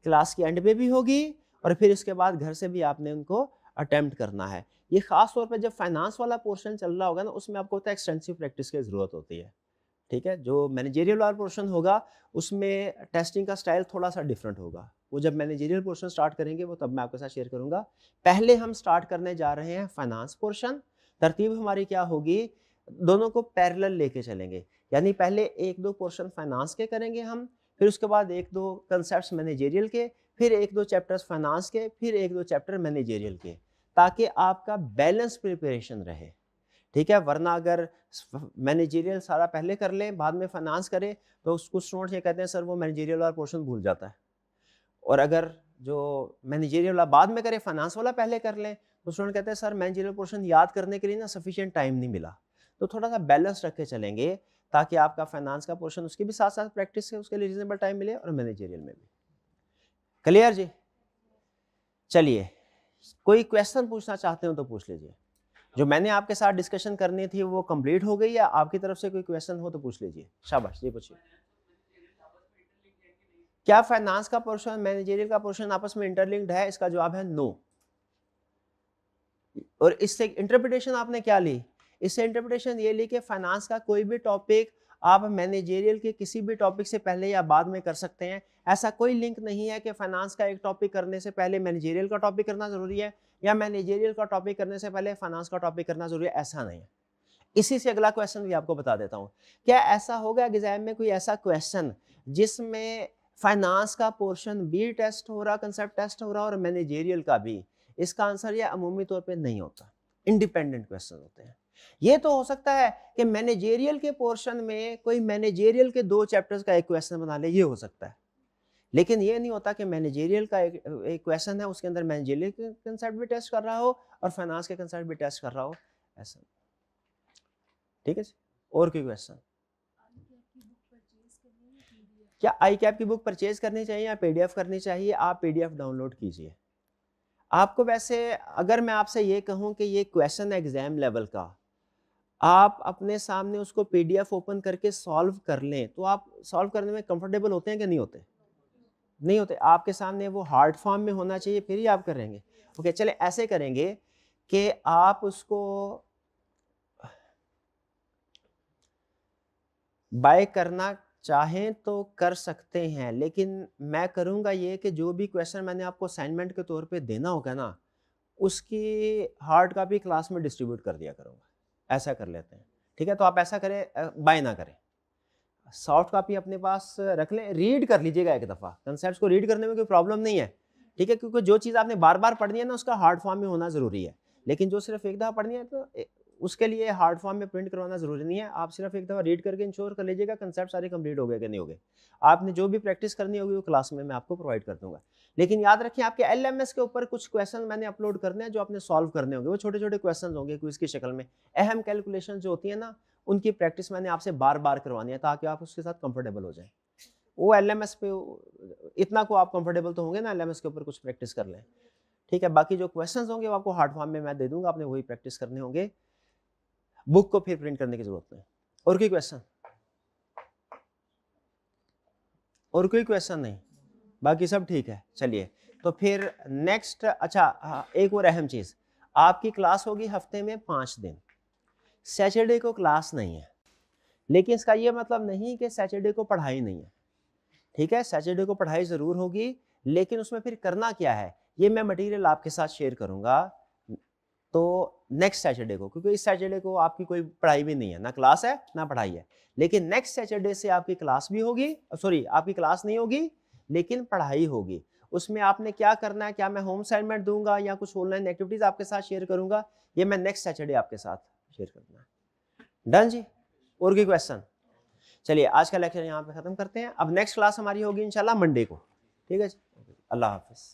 क्लास के एंड में भी होगी, और फिर इसके बाद घर से भी आपने उनको अटेम्प्ट करना है। ये खास तौर पे जब फाइनेंस वाला पोर्शन चल रहा होगा ना, उसमें आपको होता है एक्सटेंसिव प्रैक्टिस की जरूरत होती है। ठीक है, जो मैनेजेरियल वाला पोर्शन होगा उसमें टेस्टिंग का स्टाइल थोड़ा सा डिफरेंट होगा। वो जब मैनेजेरियल पोर्शन स्टार्ट करेंगे वो तब मैं आपके साथ शेयर करूंगा। पहले हम स्टार्ट करने जा रहे हैं फाइनेंस पोर्शन। तरतीब हमारी क्या होगी, दोनों को पैरेलल लेके चलेंगे, यानी पहले 1-2 पोर्शन फाइनेंस के करेंगे हम, फिर उसके बाद 1-2 कंसेप्ट मैनेजेरियल के, फिर 1-2 चैप्टर्स फाइनेंस के, फिर 1-2 चैप्टर मैनेजेरियल के, ताकि आपका बैलेंस प्रिपरेशन रहे। ठीक है, वरना अगर मैनेजेरियल सारा पहले कर लें बाद में फाइनेंस करें तो कुछ स्टूडेंट्स ये कहते हैं सर वो मैनेजेरियल वाला पोर्शन भूल जाता है, और अगर जो मैनेजेरियल वाला बाद में करें फाइनेंस वाला पहले कर लें तो स्टूडेंट कहते हैं सर मैनेजेरियल पोर्शन याद करने के लिए ना सफिशिएंट टाइम नहीं मिला। तो थोड़ा सा बैलेंस रख के चलेंगे ताकि आपका फाइनेंस का पोर्शन उसके भी साथ साथ प्रैक्टिस है, उसके लिए रीजनेबल टाइम मिले, और मैनेजेरियल में भी। क्लियर जी? चलिए, कोई क्वेश्चन पूछना चाहते हो तो पूछ लीजिए। जो मैंने आपके साथ डिस्कशन करनी थी वो कंप्लीट हो गई, या आपकी तरफ से कोई क्वेश्चन हो तो पूछ लीजिए। शाबाश जी, पूछिए। क्या फाइनेंस का पोर्शन मैनेजेरियल का पोर्शन आपस में इंटरलिंक्ड है? इसका जवाब है नो। और इससे इंटरप्रिटेशन आपने क्या ली? इससे इंटरप्रिटेशन ये ली कि फाइनेंस का कोई भी टॉपिक आप मैनेजेरियल के किसी भी टॉपिक से पहले या बाद में कर सकते हैं। ऐसा कोई लिंक नहीं है कि फाइनेंस का एक टॉपिक करने से पहले मैनेजेरियल का टॉपिक करना जरूरी है, या मैनेजेरियल का टॉपिक करने से पहले फाइनेंस का टॉपिक करना जरूरी है, ऐसा नहीं है। इसी से अगला क्वेश्चन भी आपको बता देता हूँ। क्या ऐसा होगा एग्जाम में कोई ऐसा क्वेश्चन जिसमें फाइनेंस का पोर्शन भी टेस्ट हो रहा, कंसेप्ट टेस्ट हो रहा और मैनेजेरियल का भी? इसका आंसर ये अमूमी तौर पे नहीं होता, इंडिपेंडेंट क्वेश्चन होते हैं। ये तो हो सकता है कि मैनेजेरियल के पोर्शन में कोई मैनेजेरियल के 2 चैप्टर्स का एक क्वेश्चन बना ले, ये हो सकता है। लेकिन ये नहीं होता कि मैनेजेरियल का एक क्वेश्चन है उसके अंदर मैनेजेरियल के कंसेप्ट भी टेस्ट कर रहा हो और फाइनेंस के कंसेप्ट भी टेस्ट कर रहा हो, ऐसा। ठीक है जी, और कोई क्वेश्चन? क्या आई कैप की बुक परचेज करनी चाहिए या पीडीएफ करनी चाहिए? आप पीडीएफ डाउनलोड कीजिए। आपको वैसे अगर मैं आपसे ये कहूं कि ये क्वेश्चन है एग्जाम लेवल का, आप अपने सामने उसको पीडीएफ ओपन करके सॉल्व कर लें, तो आप सॉल्व करने में कंफर्टेबल होते हैं कि नहीं होते? नहीं होते। आपके सामने वो हार्ड फॉर्म में होना चाहिए, फिर ही आप करेंगे। ओके, चले ऐसे करेंगे कि आप उसको बाय करना चाहें तो कर सकते हैं, लेकिन मैं करूंगा ये कि जो भी क्वेश्चन मैंने आपको असाइनमेंट के तौर पे देना होगा ना, उसकी हार्ड कॉपी क्लास में डिस्ट्रीब्यूट कर दिया करूंगा। ऐसा कर लेते हैं, ठीक है? तो आप ऐसा करें, बाय ना करें, सॉफ्ट कॉपी अपने पास रख लें, रीड कर लीजिएगा एक दफ़ा। कंसेप्ट को रीड करने में कोई प्रॉब्लम नहीं है, ठीक है? क्योंकि जो चीज़ आपने बार बार पढ़नी है ना, उसका हार्ड फॉर्म में होना ज़रूरी है। लेकिन जो सिर्फ एक दफ़ा पढ़नी है, तो उसके लिए हार्ड फॉर्म में प्रिंट करवाना ज़रूरी नहीं है। आप सिर्फ एक दफ़ा रीड करके इंश्योर कर लीजिएगा कंसेप्ट सारे कंप्लीट हो गए कि नहीं हो गए। आपने जो भी प्रैक्टिस करनी होगी वो क्लास में मैं आपको प्रोवाइड कर दूंगा। लेकिन याद रखिए, आपके एलएमएस के ऊपर कुछ क्वेश्चन मैंने अपलोड करने हैं जो आपने सॉल्व करने होंगे। वो छोटे छोटे क्वेश्चन होंगे क्विज की शक्ल में। अहम कैलकुलेशन जो होती है ना, उनकी प्रैक्टिस मैंने आपसे बार बार करवानी है ताकि आप उसके साथ कंफर्टेबल हो जाएं। वो एलएमएस पे इतना को आप कंफर्टेबल तो होंगे ना, एलएमएस के ऊपर कुछ प्रैक्टिस कर लें, ठीक है? बाकी जो क्वेश्चंस होंगे वो आपको हार्ड फॉर्म में मैं दे दूंगा, आपने वही प्रैक्टिस करने होंगे। बुक को फिर प्रिंट करने की जरूरत नहीं। और कोई क्वेश्चन? और कोई क्वेश्चन नहीं? बाकी सब ठीक है। चलिए, तो फिर नेक्स्ट, अच्छा हाँ, एक और अहम चीज़, आपकी क्लास होगी हफ्ते में 5 दिन। सैटरडे को क्लास नहीं है, लेकिन इसका ये मतलब नहीं कि सैटरडे को पढ़ाई नहीं है, ठीक है? सैटरडे को पढ़ाई ज़रूर होगी, लेकिन उसमें फिर करना क्या है, ये मैं मटेरियल आपके साथ शेयर करूंगा तो नेक्स्ट सैटरडे को, क्योंकि इस सैटरडे को आपकी कोई पढ़ाई भी नहीं है, ना क्लास है ना पढ़ाई है। लेकिन नेक्स्ट सैटरडे से आपकी क्लास भी होगी, सॉरी आपकी क्लास नहीं होगी लेकिन पढ़ाई होगी। उसमें आपने क्या करना है, क्या मैं होम असाइनमेंट दूंगा या कुछ ऑनलाइन एक्टिविटीज आपके साथ शेयर करूंगा, ये मैं नेक्स्ट सैटरडे आपके साथ शेयर करना है। डन जी? और कोई क्वेश्चन? चलिए, आज का लेक्चर यहाँ पे खत्म करते हैं। अब नेक्स्ट क्लास हमारी होगी इंशाल्लाह मंडे को, ठीक है जी? अल्लाह हाफिज।